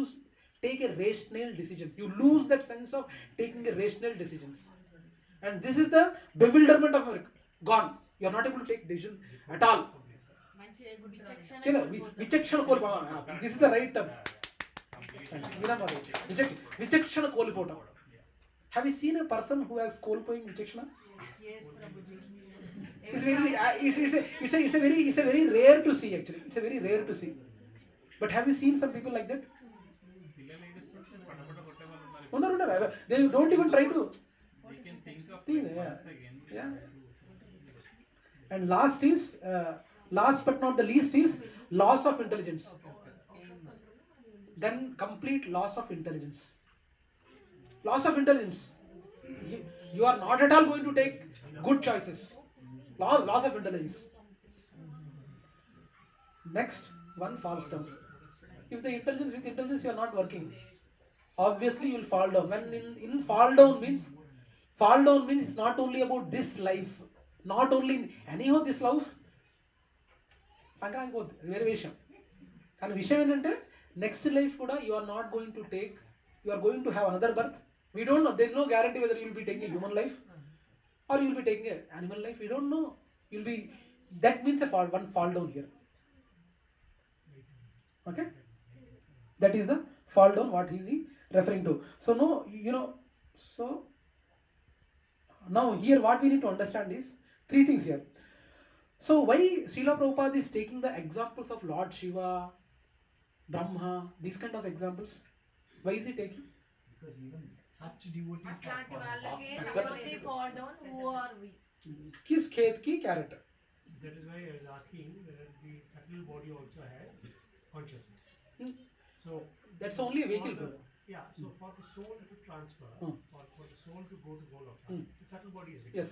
take a rational decisions. You lose that sense of taking a rational decisions, and this is the bewilderment of memory. Gone. You are not able to take decision at all. విచక్షణ కోల్పోవడం. This is the right term. విచక్షణ కోల్పోవడం. Have you seen a person who has కోల్పోయింగ్ విచక్షణ? Yes, Prabhuji. It's a very rare to see actually. It's a very rare to see. But have you seen some people like that? No. They don't even try to. They can think of Yeah. once again. Yeah. And last but not the least is loss of intelligence. Then complete loss of intelligence. Loss of intelligence. You are not at all going to take good choices. Loss of intelligence. Next one falls down. If with intelligence you are not working, obviously you will fall down. When in fall down means it's not only about this life, not only anyhow this life. Sankranti పోతుంది వేరే విషయం. కానీ విషయం ఏంటంటే next life కూడా you are not going to take, you are going to have another birth. We don't know, there is no guarantee whether you will be taking a human life or you will be taking an animal life. We don't know. You'll be, that means one fall down here. Okay, that is the fall down. What is he referring to? So no, so now here what we need to understand is three things here. So why Śrīla Prabhupāda is taking the examples of Lord Shiva, Brahma, these kind of examples? Why is he taking? Because even such devotees అట్లాంటి వాళ్ళకి that- they fall down. Who are we? किस खेत की carat? That is why I was asking whether the subtle body also has consciousness. So That's only a vehicle, for the- brother. Yeah, so for the soul to transfer, or for the soul to go to Goloka, the subtle body is required. Yes.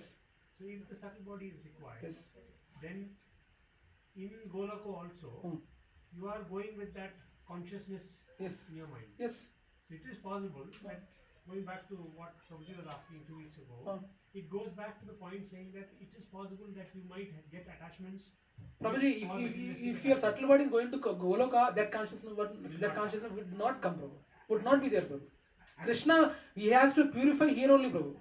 So if the subtle body is required, Yes. then in Goloka also, you are going with that consciousness Yes. in your mind. Yes. So it is possible that, going back to what Prabhuji was asking 2 weeks ago, it goes back to the point saying that it is possible that you might get attachments. Prabhuji, if your subtle body is going to Goloka, that consciousness would not come, Prabhu. Would not be there, Prabhu. Krishna, he has to purify here only, Prabhu.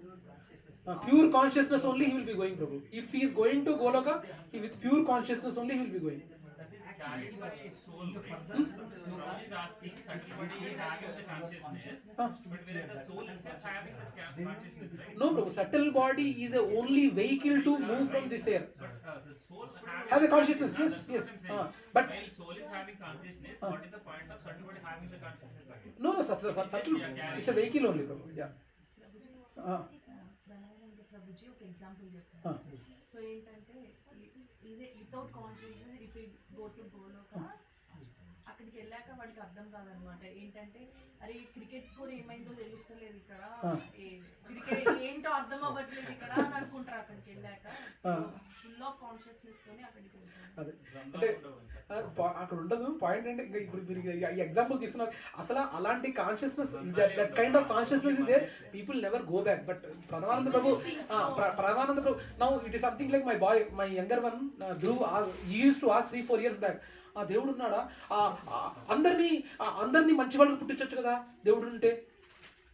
Pure consciousness only he will be going, Prabhu. If he is going to Goloka, he with pure consciousness only he will be going. That is carried by soul, right? Prabhuji is asking, subtle body is having the consciousness, but whereas the soul itself having that consciousness, right? No, Prabhu. Subtle body is the only vehicle to move from this air. But the soul Has a consciousness, yes, that's yes. what I'm saying. But While soul is having consciousness, what is the point of subtle body having the consciousness again? no, subtle. It's a vehicle only, Prabhu. Yeah. Prabhuji ఒక example చెప్తాను. So ఏంటంటే ఇదే without consciousness if you go to Goloka అక్కడికి వెళ్ళాక వాడికి అర్థం కాదనమాట. ఏంటంటే అరే క్రికెట్ స్కోర్ ఏమైందో తెలుస్తలేదు ఇక్కడ, క్రికెట్ ఏంటో అర్థం అవ్వట్లేదు ఇక్కడ అని అనుకుంటారు అక్కడికి వెళ్ళాక. ఫుల్ ఆఫ్ కాన్షియస్నెస్ తోనే అక్కడికి వెళ్తారు. అదే అంటే అక్కడ ఉండదు. పాయింట్ అంటే ఇప్పుడు మీరు ఈ ఎగ్జాంపుల్ తీసుకున్నారు. అసలు అలాంటి consciousness, that kind of consciousness is there, people never go back. But Pranavananda Prabhu now it is something like my younger one Dhruv used to ask 3-4 years back, ఆ దేవుడు ఉన్నాడా, అందరినీ మంచి వాళ్ళకి పుట్టించవచ్చు కదా దేవుడు ఉంటే,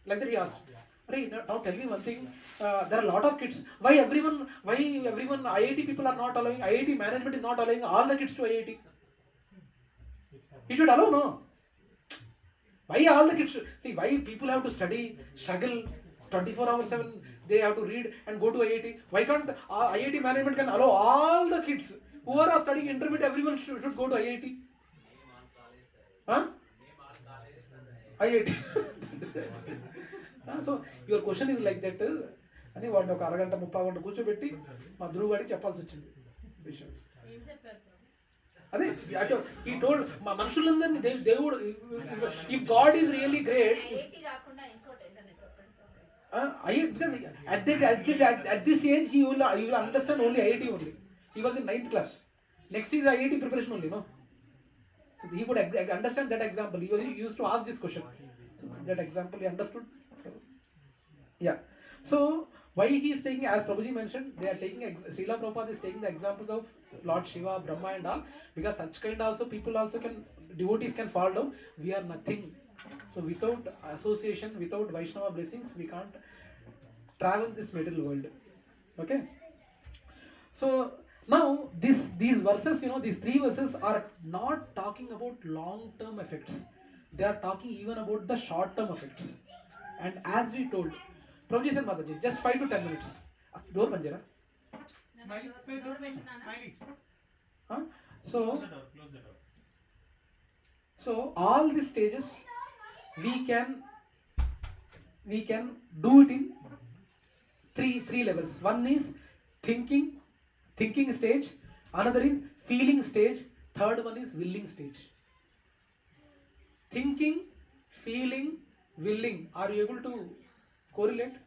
like that he asked. Hey, now tell me one thing. There are a lot of kids. Why everyone IIT people are not allowing, IIT management is not allowing all the kids to IIT? He should allow, no? Why all the kids? See, why people have to study, struggle 24/7, they have to read and go to IIT. Why can't IIT management can allow all the kids who are studying intermediate, everyone should go to IIT? Huh? IIT. So your question is like that అని వాడిని ఒక అరగంట 30 గంట కూర్చోబెట్టి మా ధ్రువ్ గారికి చెప్పాల్సి వచ్చింది విషయం. అదే అటు ఈ టోల్డ్ మా మనుషులందరినీ దేవుడు, if God is really great, because at this age he will understand only IIT only. He was in 9th class. Next is IIT preparation only, no? So he would understand that example. He used to ask this question. That example he understood. So, yeah. So why he is taking, as Prabhuji mentioned, they are taking, Śrīla Prabhupāda is taking the examples of Lord Shiva, Brahma and all, because such kind also people also can, devotees can fall down. We are nothing. So without association, without Vaishnava blessings, we can't travel this material world. Okay. So now these verses, these 3 verses are not talking about long-term effects. They are talking even about the short-term effects. And as we told, Prabhuji and Mataji, just 5 to 10 minutes. Door banjera. Huh? Close the door. So all these stages we can do it in three levels. One is thinking stage, another is feeling stage, third one is willing stage. Thinking, feeling, willing. Are you able to correlate?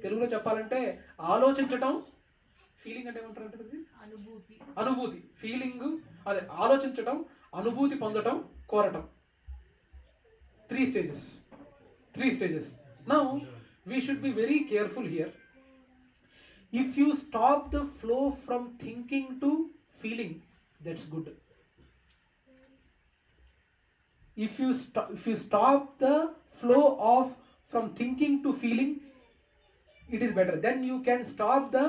తెలుగులో చెప్పాలంటే ఆలోచించటం, feeling అంటే ఏమంటారు? అనుభూతి. Feeling అదే ఆలోచించటం, అనుభూతి పొందటం, కోరటం. 3 stages. Now we should be very careful here. If you stop the flow from thinking to feeling, that's good. If you stop the flow from thinking to feeling, it is better. Then you can stop the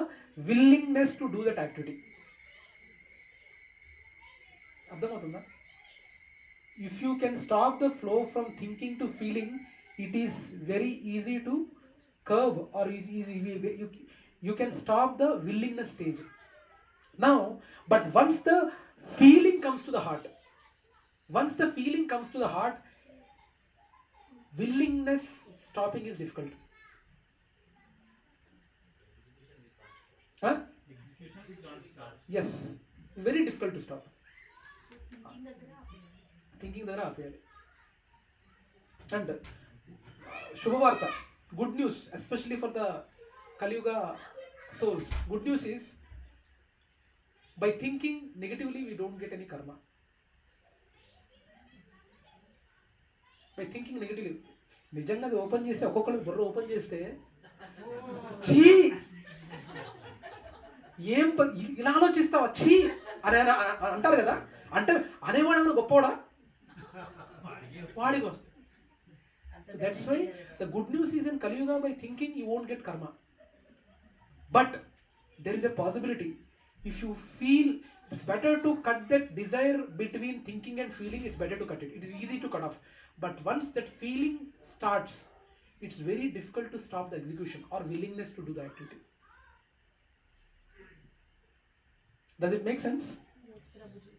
willingness to do that activity. అర్థమవుతుందా? If you can stop the flow from thinking to feeling, it is very easy to curb, or you can stop the willingness stage. Now, but once the feeling comes to the heart, willingness stopping is difficult. Huh? Execution can't start. Yes, very difficult to stop. Thinking దగ్గర ఆపేయాలి. And Shubhavarta, good news, especially for the Kaliyuga souls. Good news is, by thinking negatively, we don't get any karma. By thinking negatively, నిజంగా అది open చేస్తే, ఒక్కొక్కరికి బుర్ర open చేస్తే, ఛీ ఏం ఇలా ఆలోచిస్తావా ఛీ అని అంటారు కదా. అంటే అనేవాడు ఏమైనా గొప్పవాడా? వాడికి వస్తుంది. So that's why the good news is in Kali Yuga, by thinking you won't get karma. But there is a possibility. If you feel it's better to cut that desire between thinking and feeling, it's better to cut it. It is easy to cut off. But once that feeling starts, it's very difficult to stop the execution or willingness to do the activity. Does it make sense? Yes, Prabhuji.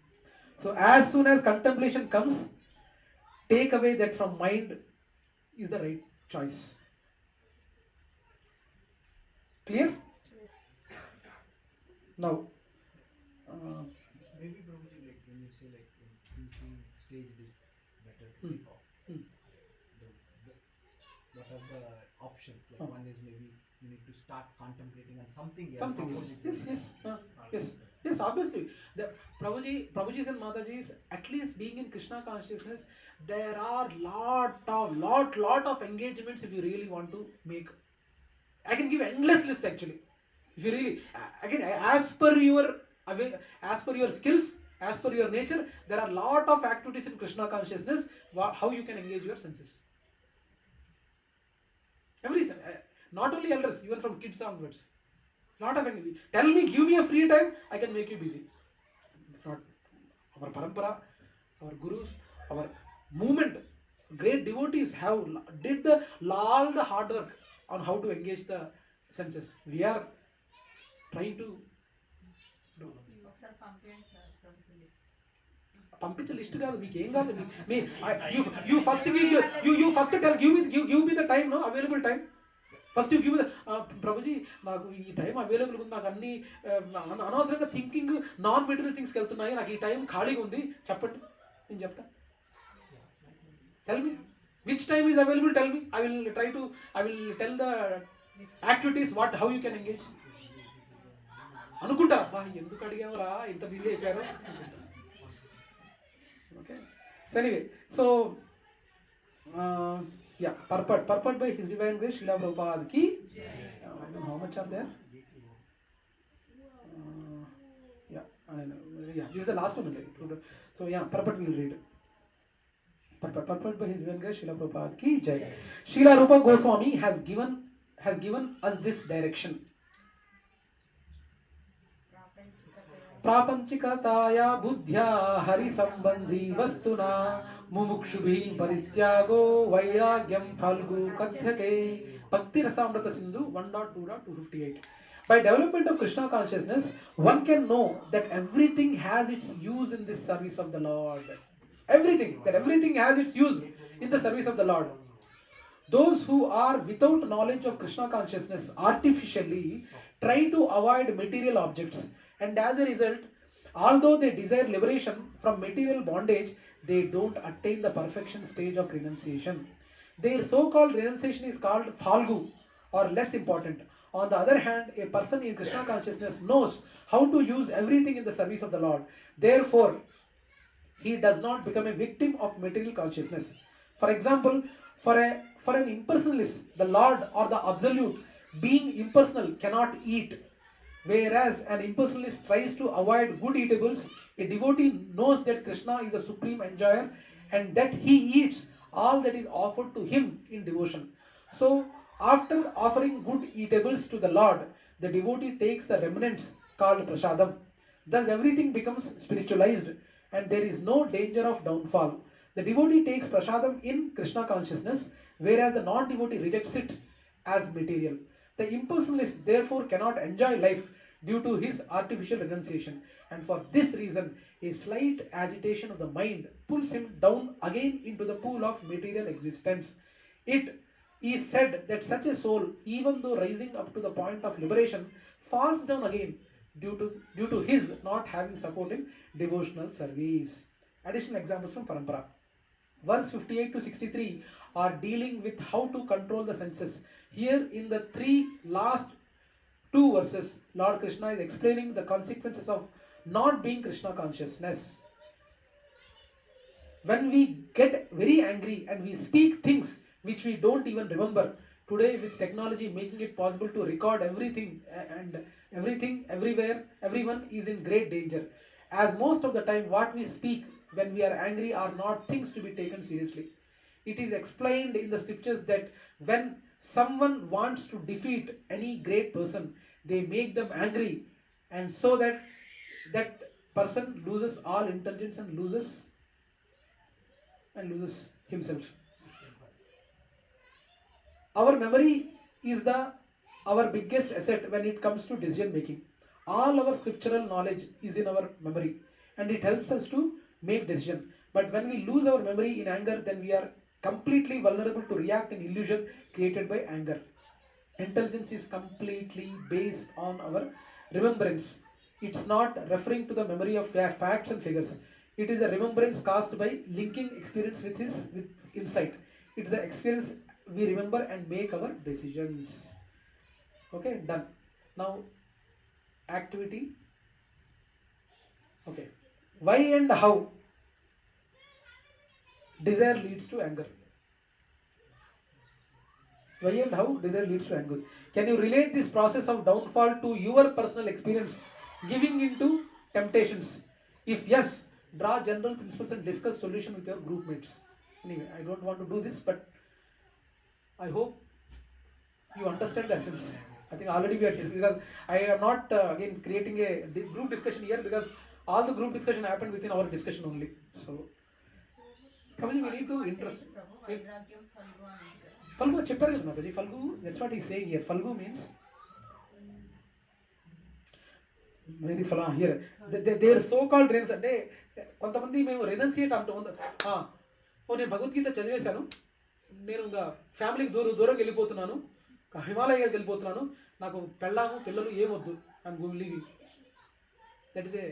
So as soon as contemplation comes, take away that from mind is the right choice. Clear? Yes. Now, Maybe Prabhuji, like when you say like in thinking stage it is better to Hmm. take off. Hmm. What are the options? Like one is maybe you need to start contemplating on something else. something opposite is, to yes, yes, yes, obviously. The Prabhuji's and Mataji's, at least being in Krishna consciousness, there are lot of engagements if you really want to make. I can give endless list actually. If you really, again, as per your skills, as per your nature, there are lot of activities in Krishna consciousness. How you can engage your senses. Not only elders, even from kids onwards. Lot of activity. Tell me, give me a free time, I can make you busy. It's not our parampara, our gurus, our movement. Great devotees did all the hard work on how to engage the senses. We are trying to do. ఒకసారి పంపించండి sir ప్రభుత్వ list. పంపించే list కాదు, మీకు ఏం కాదు. You first give me the time, no available time. First you give me the Prabhuji, నాకు ఈ టైం అవైలబుల్ ఉంది, నాకు అన్ని అనవసరంగా థింకింగ్ నాన్ మెటీరియల్ థింగ్స్కి వెళ్తున్నాయి, నాకు ఈ టైం ఖాళీగా ఉంది, చెప్పండి, నేను చెప్తా. Tell me which time is available. Tell me. I will tell the activities how you can engage. అనుకుంటారా, అబ్బా ఎందుకు అడిగామరా, ఇంత బిజీ అయిపోయారు. Okay. So anyway, yeah, purport by His Divine Grace Śrīla Prabhupāda ki. I don't know how much are there. Yeah, this is the last one. So yeah, purport we will read. Purport by His Divine Grace Śrīla Prabhupāda ki jai. Śrīla Rupa Goswami has given us this direction. प्रापंचिकताया बुद्ध्या हरि संबंधी वस्तुना मुमुक्षुभिः परित्यागो वैराग्यम फाल्गु कथ्यते. Bhakti Rasamrita Sindhu 1.2.258. By development of Krishna consciousness, one can know that everything has its use in this service of the Lord. Everything has its use in the service of the Lord. Those who are without knowledge of Krishna consciousness artificially try to avoid material objects, and as a result, although they desire liberation from material bondage, they don't attain the perfection stage of renunciation. Their so-called renunciation is called falgu, or less important. On the other hand, a person in Krishna consciousness knows how to use everything in the service of the Lord. Therefore, he does not become a victim of material consciousness. For example, for an impersonalist, the Lord or the Absolute, being impersonal, cannot eat. Whereas an impersonalist tries to avoid good eatables, a devotee knows that Krishna is the supreme enjoyer and that he eats all that is offered to him in devotion. So, after offering good eatables to the Lord, the devotee takes the remnants called prasadam. Thus, everything becomes spiritualized and there is no danger of downfall. The devotee takes prasadam in Krishna consciousness, whereas the non-devotee rejects it as material. The impersonalist therefore cannot enjoy life due to his artificial renunciation, and for this reason a slight agitation of the mind pulls him down again into the pool of material existence. It is said that such a soul, even though rising up to the point of liberation, falls down again due to his not having support in devotional service. Additional examples from Parampara. Verse 58 to 63 are dealing with how to control the senses. Here in the last two verses, Lord Krishna is explaining the consequences of not being Krishna consciousness. When we get very angry and we speak things which we don't even remember, today with technology making it possible to record everything and everything, everywhere, everyone is in great danger. As most of the time what we speak when we are angry are not things to be taken seriously. It is explained in the scriptures that when someone wants to defeat any great person, they make them angry, and so that that person loses all intelligence and loses himself. Our memory is our biggest asset when it comes to decision making. All our scriptural knowledge is in our memory, and it helps us to make decisions. But when we lose our memory in anger, then we are completely vulnerable to react in illusion created by anger. Intelligence is completely based on our remembrance. It's not referring to the memory of facts and figures. It is a remembrance caused by linking experience with insight. It's the experience we remember and make our decisions. Okay, done. Now, activity. Okay. Why and how desire leads to anger? Why and how desire leads to anger? Can you relate this process of downfall to your personal experience giving into temptations? If yes, draw general principles and discuss solution with your group mates. Anyway, I don't want to do this, but I hope you understand the essence. I think already we are because I am not again creating a group discussion here, because all the group discussion happened within our discussion only. So probably we need to interest. Falgu చెప్పారు కదా Mataji. Falgu, that's what he's saying here. Falgu means very here. Their so-called renunciation అంటే కొంతమంది మేము రెనన్సియేట్ అంటూ నేను భగవద్గీత చదివేశాను, నేను ఇంకా ఫ్యామిలీకి దూరంగా వెళ్ళిపోతున్నాను, హిమాలయాలకు వెళ్ళిపోతున్నాను, నాకు పిల్లలు ఏమొద్దు, I'm going leaving. That is a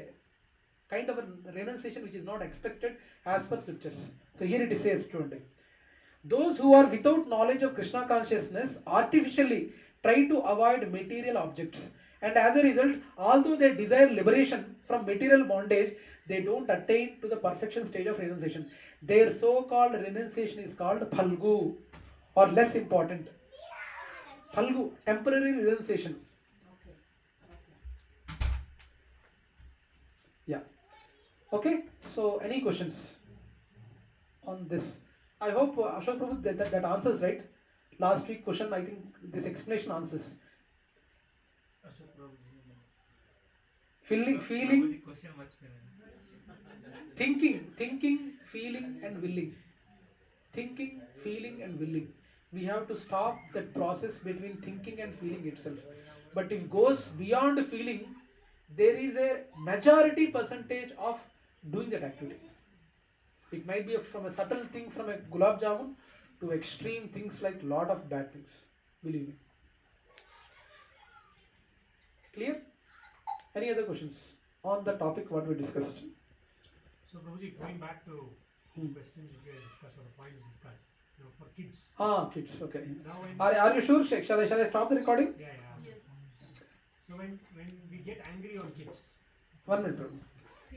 kind of a renunciation which is not expected as per scriptures. So here it is says, చూడండి, those who are without knowledge of Krishna consciousness artificially try to avoid material objects, and as a result, although they desire liberation from material bondage, they don't attain to the perfection stage of renunciation. Their so-called renunciation is called phalgu, or less important, phalgu, temporary renunciation. Yeah. Okay, so any questions on this? I hope Ashok Prabhu that answers, right? Last week question, I think this explanation answers. Feeling, thinking, feeling and willing. Thinking, feeling and willing. We have to stop that process between thinking and feeling itself. But if it goes beyond feeling, there is a majority percentage of doing that activity. It might be from a subtle thing, from a gulab jamun, to extreme things like lot of bad things. Believe me. Clear? Any other questions on the topic what we discussed? So Prabhuji, going back to questions which we have discussed, or the points discussed, for kids. Kids. Okay. Now when Are you sure? Shall I stop the recording? Yeah. Yes. So when we get angry on kids. 1 minute, Prabhu.